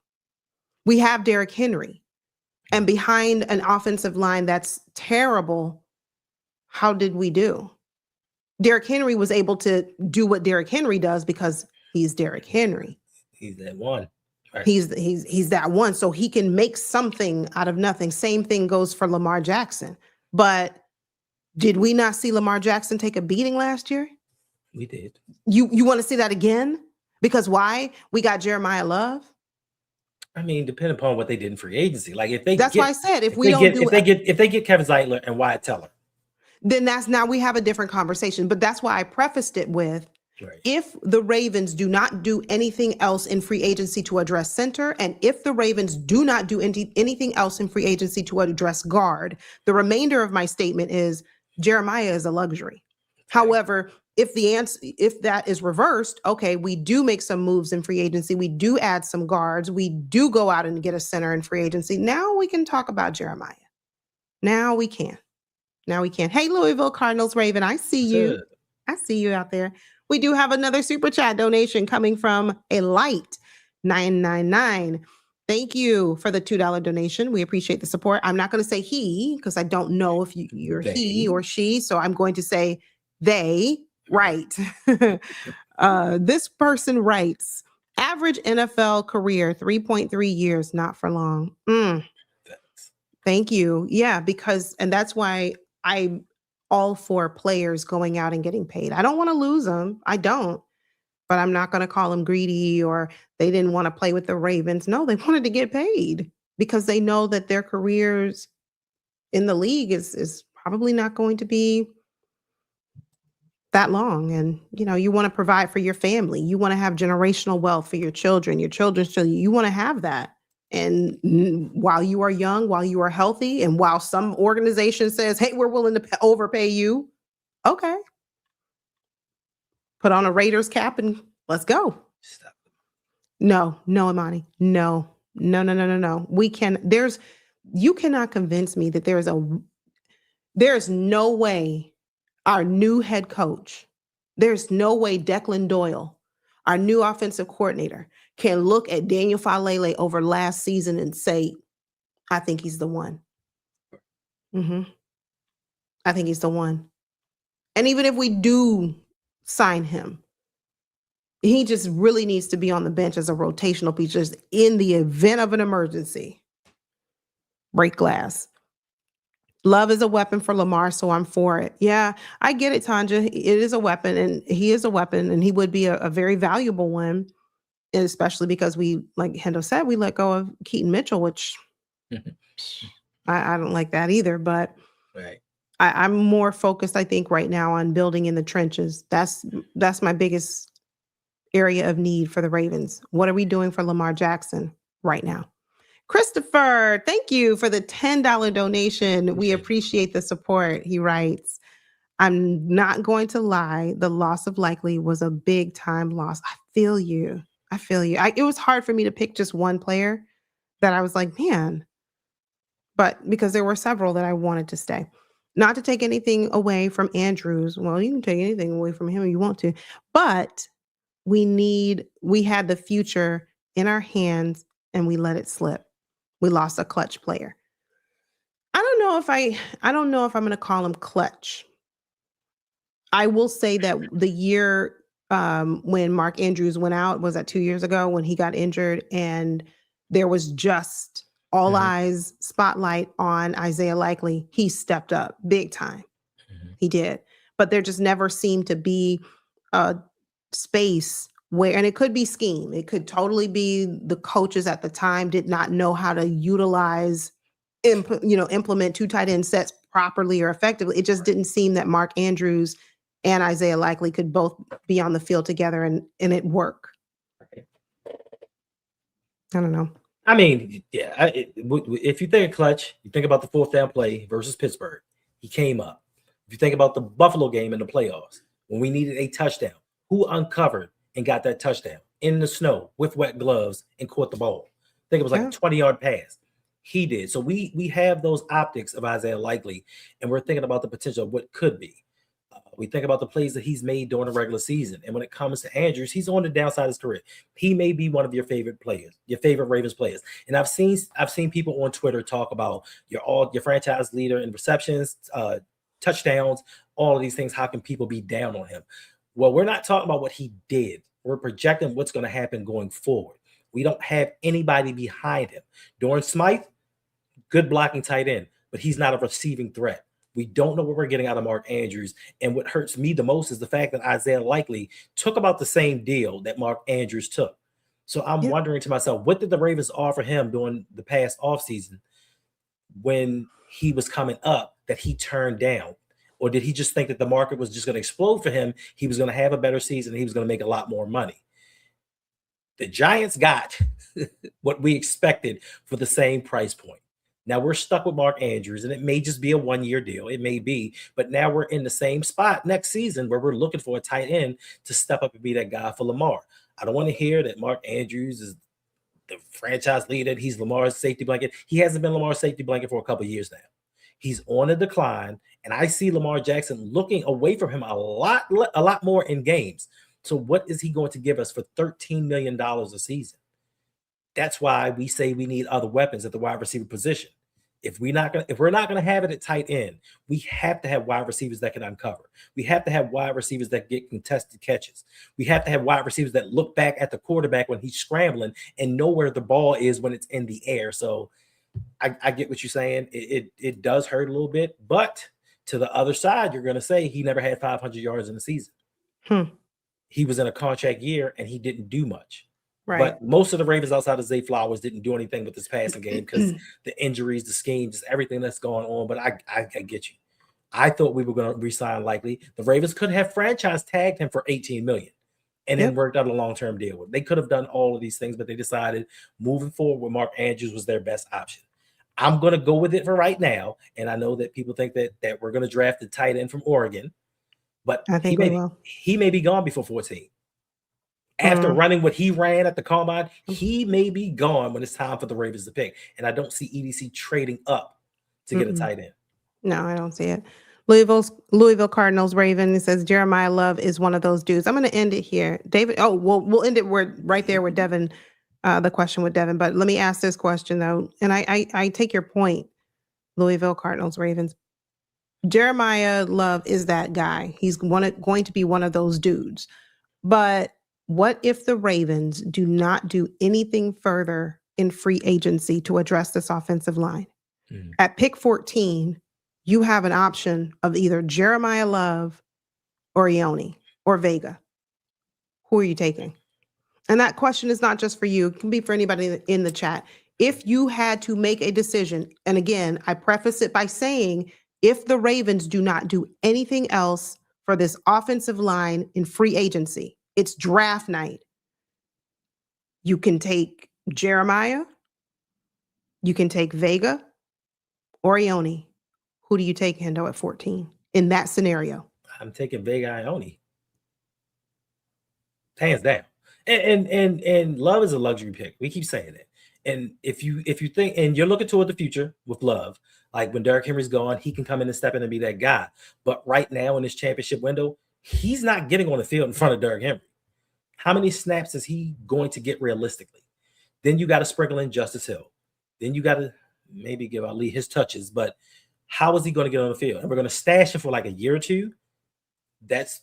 We have Derrick Henry, and behind an offensive line that's terrible, how did we do? Derrick Henry was able to do what Derrick Henry does because he's Derrick Henry. He's that one. Right. He's that one, so he can make something out of nothing. Same thing goes for Lamar Jackson. But did we not see Lamar Jackson take a beating last year? We did. You want to see that again? Because why? We got Jeremiah Love. I mean, depending upon what they did in free agency. Like if they why I said if they get Kevin Zeitler and Wyatt Teller, then now we have a different conversation. But that's why I prefaced it with right. If the Ravens do not do anything else in free agency to address center, and if the Ravens do not do anything else in free agency to address guard, the remainder of my statement is Jeremiah is a luxury. Okay. However, if that is reversed, okay, we do make some moves in free agency. We do add some guards. We do go out and get a center in free agency. Now we can talk about Jeremiah. Now we can. Hey, Louisville Cardinals Raven, I see you. Good. I see you out there. We do have another super chat donation coming from a light 999. Thank you for the $2 donation. We appreciate the support. I'm not going to say he because I don't know if you're he or she. So I'm going to say they. Right. This person writes, average NFL career, 3.3 years, not for long. Thank you. Yeah, and that's why I'm all for players going out and getting paid. I don't want to lose them. I don't. But I'm not going to call them greedy or they didn't want to play with the Ravens. No, they wanted to get paid because they know that their careers in the league is probably not going to be that long. And, you want to provide for your family. You want to have generational wealth for your children, your children's children. You want to have that. And while you are young, while you are healthy, and while some organization says, hey, we're willing to overpay you. Okay. Put on a Raiders cap and let's go. Stop. No, Imani. No. You cannot convince me that there's no way our new head coach, there's no way Declan Doyle, our new offensive coordinator, can look at Daniel Falele over last season and say, I think he's the one. I think he's the one. And even if we do sign him, he just really needs to be on the bench as a rotational piece, just in the event of an emergency. Break glass. Love is a weapon for Lamar, so I'm for it. Yeah, I get it, Tanja. It is a weapon, and he is a weapon, and he would be a very valuable one, and especially because we, like Hendo said, we let go of Keaton Mitchell, which I don't like that either. But Right. I'm more focused, I think, right now on building in the trenches. That's my biggest area of need for the Ravens. What are we doing for Lamar Jackson right now? Christopher, thank you for the $10 donation. We appreciate the support. He writes, I'm not going to lie. The loss of Likely was a big time loss. I feel you. It was hard for me to pick just one player that I was like, man, but because there were several that I wanted to stay. Not to take anything away from Andrews. Well, you can take anything away from him if you want to, but we had the future in our hands and we let it slip. We lost a clutch player. I don't know if I'm going to call him clutch. I will say that the year when Mark Andrews went out, was that 2 years ago when he got injured and there was just all eyes spotlight on Isaiah Likely, he stepped up big time. He did. But there just never seemed to be a space where, and it could be scheme. It could totally be the coaches at the time did not know how to implement two tight end sets properly or effectively. It just didn't seem that Mark Andrews and Isaiah Likely could both be on the field together and it work. I don't know. I mean, yeah, if you think of clutch, you think about the 4th down play versus Pittsburgh. He came up. If you think about the Buffalo game in the playoffs, when we needed a touchdown, who uncovered and got that touchdown in the snow with wet gloves and caught the ball? I think it was like a 20-yard pass. He did. So we have those optics of Isaiah Likely, and we're thinking about the potential of what could be. We think about the plays that he's made during the regular season. And when it comes to Andrews, he's on the downside of his career. He may be one of your favorite players, your favorite Ravens players. And I've seen people on Twitter talk about your franchise leader in receptions, touchdowns, all of these things. How can people be down on him? Well, we're not talking about what he did. We're projecting what's going to happen going forward. We don't have anybody behind him. Doran Smythe, good blocking tight end, but he's not a receiving threat. We don't know what we're getting out of Mark Andrews. And what hurts me the most is the fact that Isaiah Likely took about the same deal that Mark Andrews took. So I'm wondering to myself, what did the Ravens offer him during the past offseason when he was coming up that he turned down? Or did he just think that the market was just going to explode for him? He was going to have a better season. And he was going to make a lot more money. The Giants got what we expected for the same price point. Now we're stuck with Mark Andrews, and it may just be a one-year deal. It may be, but now we're in the same spot next season where we're looking for a tight end to step up and be that guy for Lamar. I don't want to hear that Mark Andrews is the franchise leader. He's Lamar's safety blanket. He hasn't been Lamar's safety blanket for a couple of years now. He's on a decline, and I see Lamar Jackson looking away from him a lot more in games. So what is he going to give us for $13 million a season? That's why we say we need other weapons at the wide receiver position. If we're not gonna have it at tight end, we have to have wide receivers that can uncover. We have to have wide receivers that get contested catches. We have to have wide receivers that look back at the quarterback when he's scrambling and know where the ball is when it's in the air. So I get what you're saying. It does hurt a little bit, but to the other side, you're gonna say he never had 500 yards in the season. He was in a contract year and he didn't do much. Right. But most of the Ravens outside of Zay Flowers didn't do anything with this passing game because the injuries, the scheme, just everything that's going on. But I get you. I thought we were going to re-sign Likely. The Ravens could have franchise tagged him for $18 million and then worked out a long-term deal with him. They could have done all of these things, but they decided moving forward with Mark Andrews was their best option. I'm going to go with it for right now. And I know that people think that we're going to draft the tight end from Oregon, but I think he may be gone before 14. After running what he ran at the combine, he may be gone when it's time for the Ravens to pick. And I don't see EDC trading up to get a tight end. No, I don't see it. Louisville Cardinals Raven says Jeremiah Love is one of those dudes. I'm going to end it here. David, we'll end it right there where Devin the question with Devin. But let me ask this question though, and I take your point. Louisville Cardinals, Ravens. Jeremiah Love is that guy. He's going to be one of those dudes. But what if the Ravens do not do anything further in free agency to address this offensive line? At pick 14, you have an option of either Jeremiah Love or Ione or Vega. Who are you taking? And that question is not just for you. It can be for anybody in the chat. If you had to make a decision, and again, I preface it by saying, if the Ravens do not do anything else for this offensive line in free agency, it's draft night. You can take Jeremiah, you can take Vega, or Ione. Who do you take, Hendo, at 14 in that scenario? I'm taking Vega Ione. Hands down. And Love is a luxury pick. We keep saying it. And if you think, and you're looking toward the future with Love, like when Derrick Henry's gone, he can come in and step in and be that guy. But right now in this championship window, he's not getting on the field in front of Derrick Henry. How many snaps is he going to get realistically? Then you got to sprinkle in Justice Hill. Then you got to maybe give Ali his touches. But how is he going to get on the field? And we're going to stash him for like a year or two. That's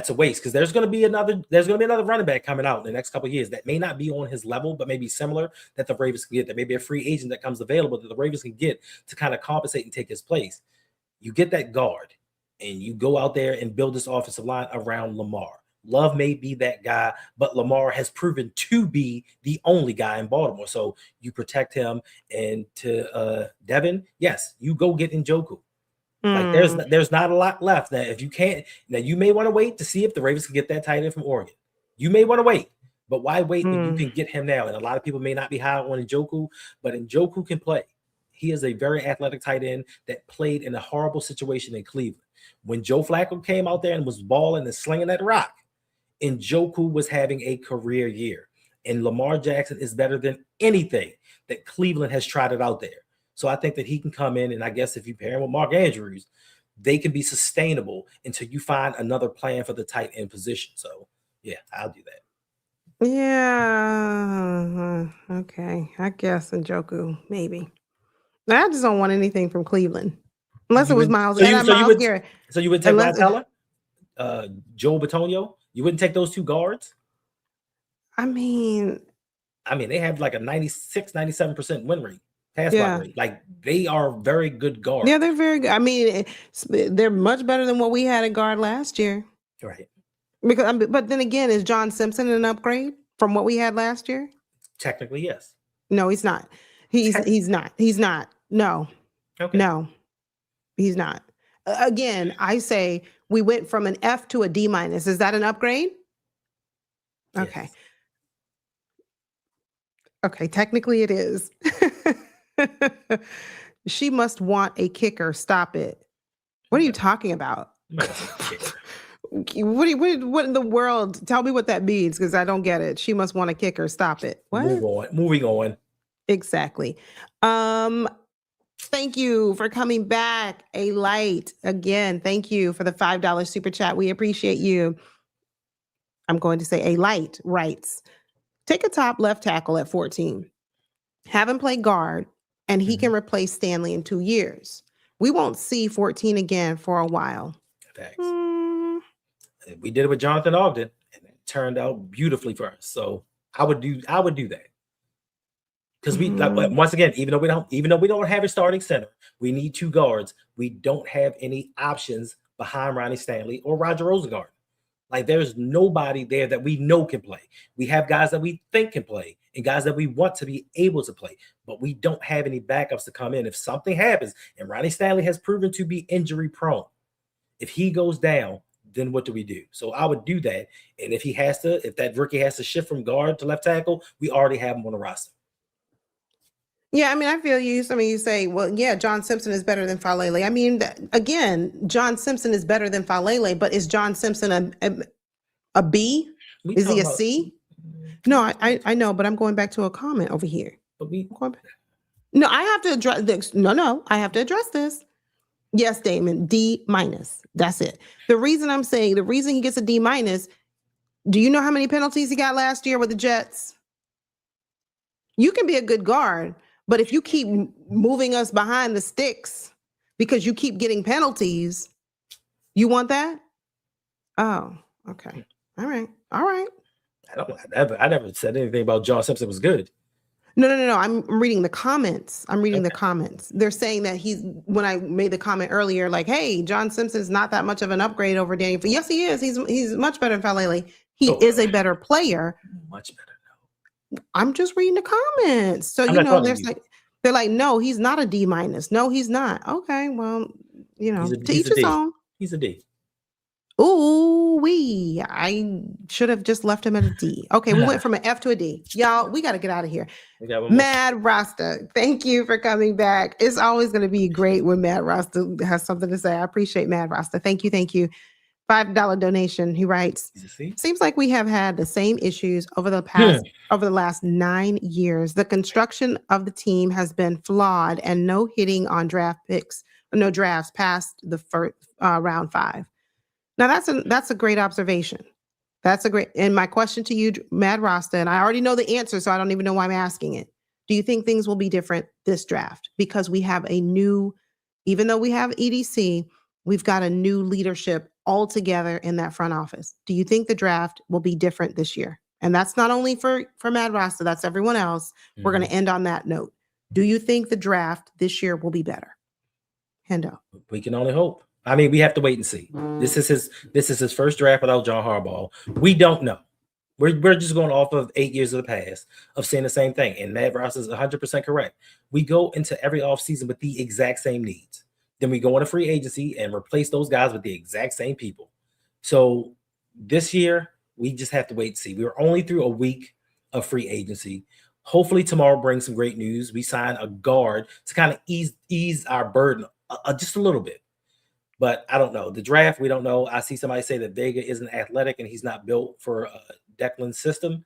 a waste, because there's going to be another running back coming out in the next couple of years that may not be on his level, but maybe similar, that the Ravens can get. There may be a free agent that comes available that the Ravens can get to kind of compensate and take his place. You get that guard, and you go out there and build this offensive line around Lamar. Love may be that guy, but Lamar has proven to be the only guy in Baltimore. So you protect him. And to Devin, yes, you go get Njoku. Like there's not a lot left. Now, if you can't, now you may want to wait to see if the Ravens can get that tight end from Oregon. You may want to wait, but why wait when you can get him now? And a lot of people may not be high on Njoku, but Njoku can play. He is a very athletic tight end that played in a horrible situation in Cleveland. When Joe Flacco came out there and was balling and slinging that rock, Njoku was having a career year. And Lamar Jackson is better than anything that Cleveland has tried it out there. So I think that he can come in, and I guess if you pair him with Mark Andrews, they can be sustainable until you find another plan for the tight end position. So, yeah, I'll do that. Yeah. Okay. I guess Njoku, maybe. I just don't want anything from Cleveland. Unless it was Miles. So you would take Unless, Joe Batonio? You wouldn't take those two guards? I mean, they have like a 96, 97% win rate. Pass block rate. Like, they are very good guards. Yeah, they're very good. I mean, they're much better than what we had at guard last year. Right. But then again, is John Simpson an upgrade from what we had last year? Technically, yes. No, he's not. He's not. He's not. No. Okay. No, he's not. Again, I say we went from an F to a D-. Is that an upgrade? Okay. Yes. Okay, technically it is. She must want a kicker. Stop it. What are you talking about? What in the world? Tell me what that means, because I don't get it. She must want a kicker. Stop it. What? Moving on. Exactly. Thank you for coming back. A light again. Thank you for the $5 super chat. We appreciate you. I'm going to say a light writes, take a top left tackle at 14. Have him play guard, and he can replace Stanley in 2 years. We won't see 14 again for a while. Thanks. We did it with Jonathan Ogden, and it turned out beautifully for us. So I would do that. Because we like, once again, even though we don't have a starting center, we need two guards. We don't have any options behind Ronnie Stanley or Roger Rosengarten. Like, there's nobody there that we know can play. We have guys that we think can play and guys that we want to be able to play, but we don't have any backups to come in. If something happens, and Ronnie Stanley has proven to be injury prone, if he goes down, then what do we do? So I would do that. And if that rookie has to shift from guard to left tackle, we already have him on the roster. Yeah, I mean, I feel you. I mean, you say, well, yeah, John Simpson is better than Falele. I mean, again, John Simpson is better than Falele, but is John Simpson a B? Is he a C? No, I know, but I'm going back to a comment over here. No, I have to address this. No, I have to address this. Yes, Damon, D-. That's it. The reason he gets a D-, do you know how many penalties he got last year with the Jets? You can be a good guard, but if you keep moving us behind the sticks because you keep getting penalties, you want that? Oh, okay. All right. All right. I never said anything about John Simpson was good. No. I'm reading the comments. Okay. The comments. They're saying that when I made the comment earlier, like, hey, John Simpson's not that much of an upgrade over Daniel. Yes, he is. He's much better than Falele. He is a better player. Much better. No. I'm just reading the comments. So, they're like, no, he's not a D-. No, he's not. Okay, well, to each his own. He's a D. Ooh, I should have just left him at a D. Okay, we went from an F to a D. Y'all, we got to get out of here. Mad Rasta, thank you for coming back. It's always going to be great when Mad Rasta has something to say. I appreciate Mad Rasta. Thank you. $5 donation. He writes, seems like we have had the same issues over the last 9 years. The construction of the team has been flawed and no hitting on draft picks, no drafts past the first round 5. Now that's a great observation. And my question to you, Mad Rasta, and I already know the answer, so I don't even know why I'm asking it. Do you think things will be different this draft? Because we have even though we have EDC, we've got a new leadership altogether in that front office. Do you think the draft will be different this year? And that's not only for Mad Rasta, that's everyone else. Mm-hmm. We're going to end on that note. Do you think the draft this year will be better? Hendo. We can only hope. I mean, we have to wait and see. This is his first draft without John Harbaugh. We don't know. We're just going off of 8 years of the past of saying the same thing. And Matt Ross is 100% correct. We go into every offseason with the exact same needs. Then we go on a free agency and replace those guys with the exact same people. So this year, we just have to wait and see. We were only through a week of free agency. Hopefully tomorrow brings some great news. We sign a guard to kind of ease our burden just a little bit. But I don't know. The draft, we don't know. I see somebody say that Vega isn't athletic and he's not built for Declan's system.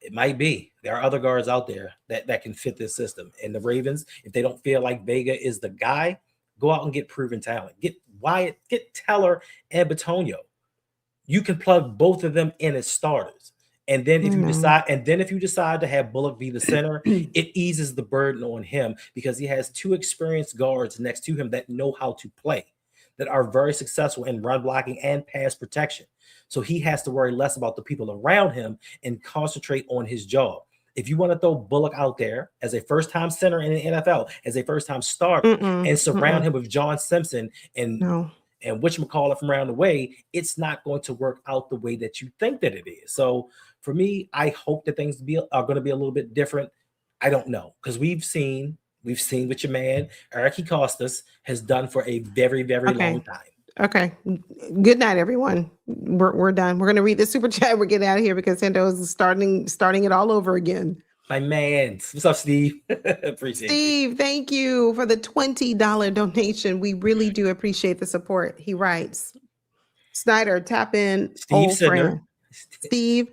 It might be. There are other guards out there that can fit this system. And the Ravens, if they don't feel like Vega is the guy, go out and get proven talent. Get Wyatt, get Teller and Batonio. You can plug both of them in as starters. And then if you decide to have Bullock be the center, it eases the burden on him because he has 2 experienced guards next to him that know how to play, that are very successful in run blocking and pass protection. So he has to worry less about the people around him and concentrate on his job. If you want to throw Bullock out there as a first-time center in the NFL, as a first-time starter, and surround him with John Simpson and whatchamacallit from around the way, it's not going to work out the way that you think that it is. So for me, I hope that things are going to be a little bit different. I don't know, because we've seen what your man Eric Costas has done for a very, very long time. Okay. Good night, everyone. We're done. We're going to read the super chat. We're getting out of here because Hendo is starting it all over again. My man. What's up, Steve? Appreciate Steve, thank you for the $20 donation. We really do appreciate the support. He writes, Snyder, tap in. Steve Sidner. Steve.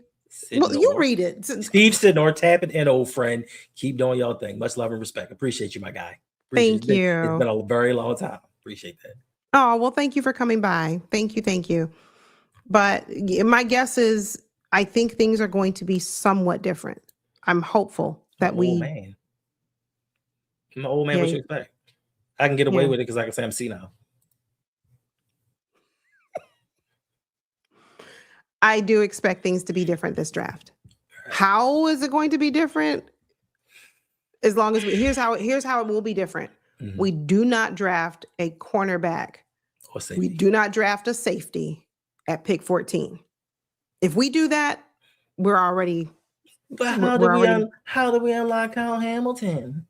Well, you read it. Steve Sidnor, tap it in, old friend. Keep doing your thing. Much love and respect. Appreciate you, my guy. Thank you. It's been a very long time. Appreciate that. Oh, well, thank you for coming by. Thank you. But my guess is I think things are going to be somewhat different. I'm hopeful that I'm an old man, what you expect? I can get away with it because I can say I'm senile. I do expect things to be different this draft. How is it going to be different? As long as here's how it will be different. Mm-hmm. We do not draft a cornerback. We do not draft a safety at pick 14. If we do that, we're already. But how do we unlock Kyle Hamilton?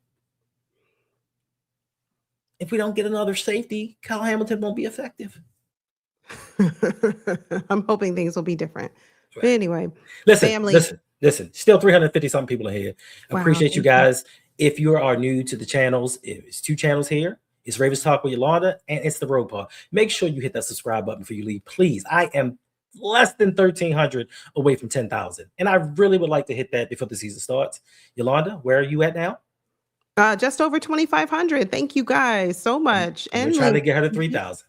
If we don't get another safety, Kyle Hamilton won't be effective. I'm hoping things will be different. Right. But anyway, listen. Still 350 something people are here. Wow, appreciate you guys. If you are new to the channels, it's 2 channels here. It's Ravens Talk with Yolanda, and it's the Road Paw. Make sure you hit that subscribe button before you leave, please. I am less than 1,300 away from 10,000, and I really would like to hit that before the season starts. Yolanda, where are you at now? Just over 2,500. Thank you guys so much. And we're trying to get her to 3,000.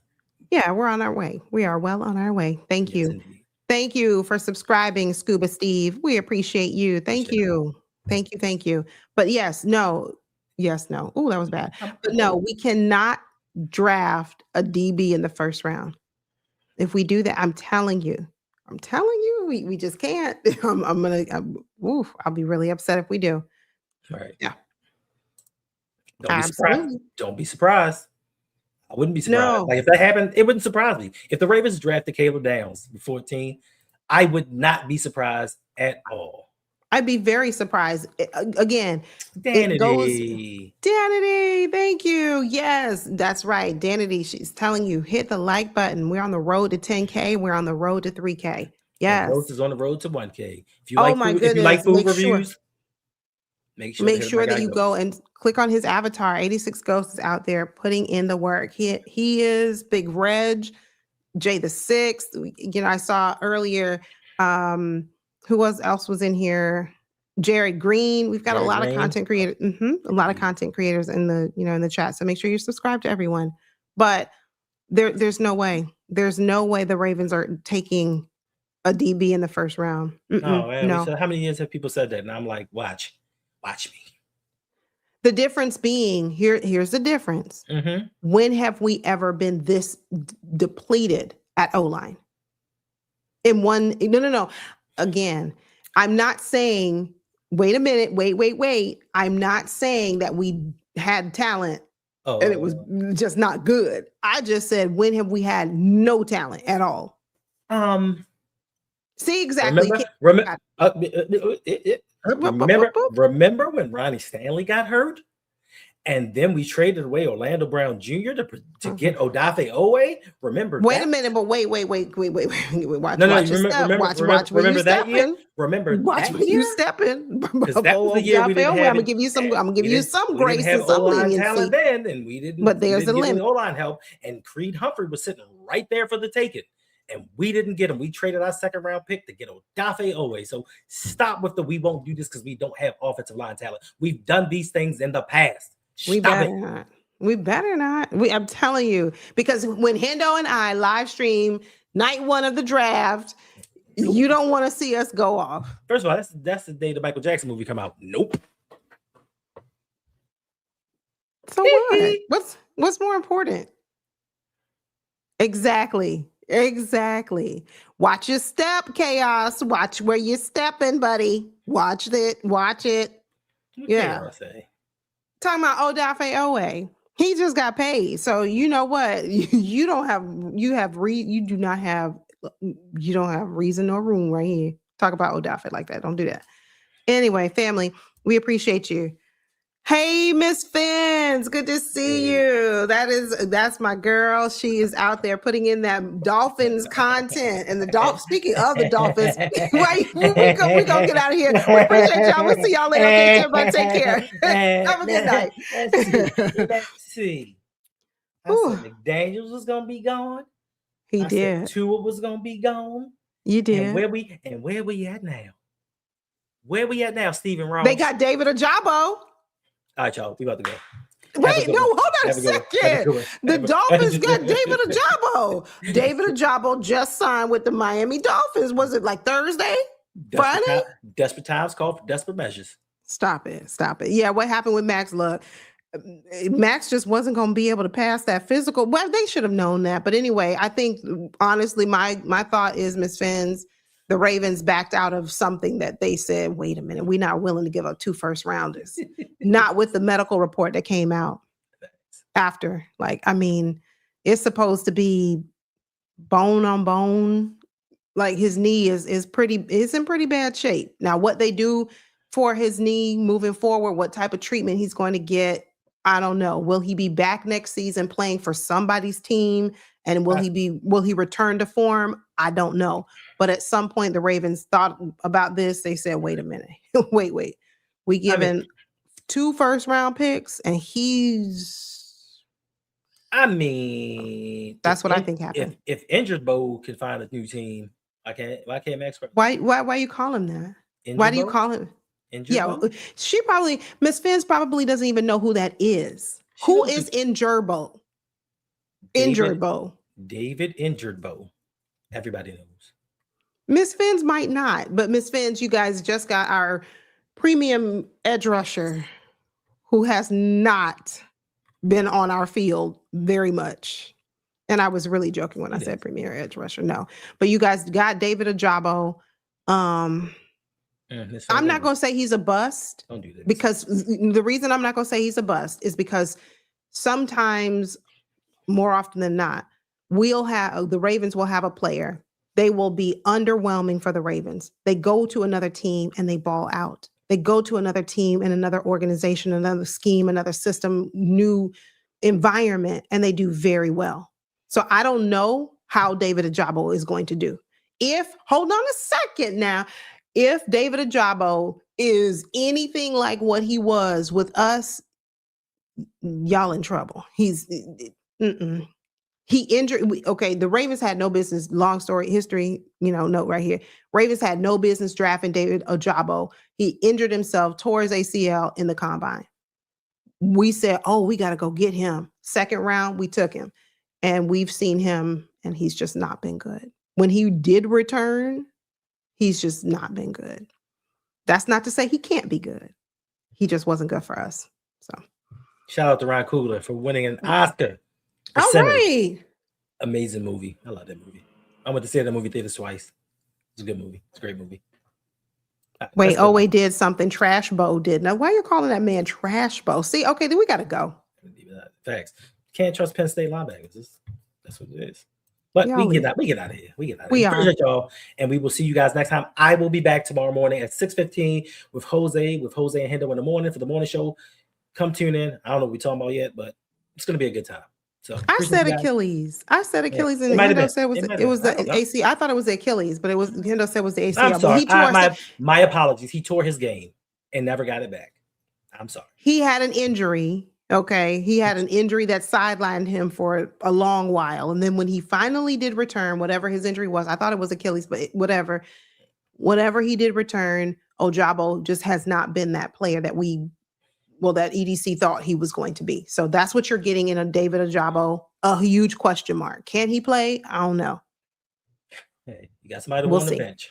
Yeah, we're on our way. We are well on our way. Thank you. Indeed. Thank you for subscribing, Scuba Steve. We appreciate you. Thank you. Thank you. Thank you. But yes, no. Yes, no. Oh, that was bad. Um, But no, we cannot draft a DB in the first round. If we do that, I'm telling you, we just can't. I'll be really upset if we do. Right. Yeah, Don't be surprised. absolutely. Don't be surprised. I wouldn't be surprised. No, Like if that happened, it wouldn't surprise me. If the Ravens drafted Caleb Downs with 14, I would not be surprised at all. I'd be very surprised. Again, it goes. Danity. Danity, thank you. Yes, that's right. Danity, she's telling you, hit the like button. We're on the road to 10K. We're on the road to 3K. And Ghost Yes. is on the road to 1K. If you Oh like my food, if you like goodness. food reviews, make sure Make to hit my sure that guy you Ghost. go and click on his avatar. 86 Ghosts is out there putting in the work. He is Big Reg, Jay the Sixth. I saw earlier who else was in here? Jared Green. We've got a Jared lot of Green. content creators. A lot of content creators in the chat. So make sure you subscribe to everyone. But there's no way. There's no way the Ravens are taking a DB in the first round. Oh man, No. how many years have people said that? And I'm like, watch me. The difference being here's the difference. Mm-hmm. When have we ever been this depleted at O-line? No. Again, I'm not saying, wait a minute, wait. I'm not saying that we had talent and it was just not good. I just said, when have we had no talent at all? See, exactly. Remember when Ronnie Stanley got hurt? And then we traded away Orlando Brown Jr. to get Odafe Owe. Remember? Wait a minute, but wait. Watch remember that year? Remember watch that where year? you stepping. Because that was the year we didn't have. I'm gonna give you some grace and some leniency. Talent then, and we didn't. But there's a limit. O-line help, and Creed Humphrey was sitting right there for the taking, and we didn't get him. We traded our second round pick to get Odafe Owe. So stop with the we won't do this because we don't have offensive line talent. We've done these things in the past. We better not. I'm telling you, because when Hendo and I live stream night one of the draft, you don't want to see us go off. First of all, that's the day the Michael Jackson movie come out. Nope. So what? What's more important? Exactly. Watch your step, Chaos. Watch where you're stepping, buddy. Watch it. What Yeah. Chaos say? Talking about Odafe Owe. He just got paid. So you know what? You don't have reason or room right here. Talk about Odafe like that. Don't do that. Anyway, family, we appreciate you. Hey, Miss Fins, good to see you. That's my girl. She is out there putting in that Dolphins content. And speaking of the Dolphins, we're gonna get out of here. We appreciate y'all. We'll see y'all later. Okay, everybody, take care. Have a good night. Let's see. I said McDaniels was gonna be gone. He did. Tua was gonna be gone. You did. And where we at now? Where we at now, Stephen Ross? They got David Ojabo. All right, y'all. We about to go. Wait, no, hold on a second. The Dolphins got David Ojabo. David Ojabo just signed with the Miami Dolphins. Was it like Thursday? Friday? Desperate times call for desperate measures. Stop it. Yeah, what happened with Max Luck? Max just wasn't going to be able to pass that physical. Well, they should have known that. But anyway, I think, honestly, my thought is, Ms. Fins, the Ravens backed out of something that they said, wait a minute, we're not willing to give up 2 first rounders. Not with the medical report that came out after. Like, I mean, it's supposed to be bone on bone. Like, his knee is in pretty bad shape. Now, what they do for his knee moving forward, what type of treatment he's going to get, I don't know. Will he be back next season playing for somebody's team? And will he return to form? I don't know. But at some point, the Ravens thought about this. They said, wait a minute. wait. We given 2 first round picks and that's what I think happened. If Injured Bo can find a new team, why can't Max? Why you call him that? Why do you call him? Injured Bo? Miss Fins probably doesn't even know who that is. Who is Injured Bo? Injured Bo. David Injured Bo. Everybody knows. Miss Fins might not, but Miss Fins, you guys just got our premium edge rusher who has not been on our field very much. And I was really joking when I said premier edge rusher. No, but you guys got David Ajabo. I'm not going to say he's a bust. Don't do that. Because the reason I'm not going to say he's a bust is because sometimes, more often than not, the Ravens will have a player. They will be underwhelming for the Ravens. They go to another team and they ball out. They go to another team and another organization, another scheme, another system, new environment, and they do very well. So I don't know how David Ajabo is going to do. Hold on a second now, if David Ajabo is anything like what he was with us, y'all in trouble. He injured. The Ravens had no business. Long story history, note right here. Ravens had no business drafting David Ajabo. He injured himself, tore his ACL in the combine. We said, "Oh, we got to go get him." Second round, we took him, and we've seen him, and he's just not been good. When he did return, he's just not been good. That's not to say he can't be good. He just wasn't good for us. So, shout out to Ryan Coogler for winning an Oscar. All right. Amazing movie. I love that movie. I went to see that movie theaters twice. It's a good movie. It's a great movie. Wait, Owe did something Trash Bo did. Now, why are you calling that man Trash Bo? See, okay, then we got to go. Facts. Can't trust Penn State linebackers. That's what it is. But we get out of here. We appreciate y'all, and we will see you guys next time. I will be back tomorrow morning at 6:15 with Jose and Hendo in the morning for the morning show. Come tune in. I don't know what we're talking about yet, but it's going to be a good time. So I said Achilles. And Hendo said it was the AC. I thought it was the Achilles, but Hendo said it was the ACL. I'm sorry. My apologies. He tore his game and never got it back. I'm sorry. He had an injury. Okay. He had an injury that sidelined him for a long while. And then when he finally did return, whatever his injury was, I thought it was Achilles, but whatever he did return, Ajabo just has not been that player that that EDC thought he was going to be. So that's what you're getting in a David Ajabo, a huge question mark. Can he play? I don't know. Hey, you got somebody to on the bench.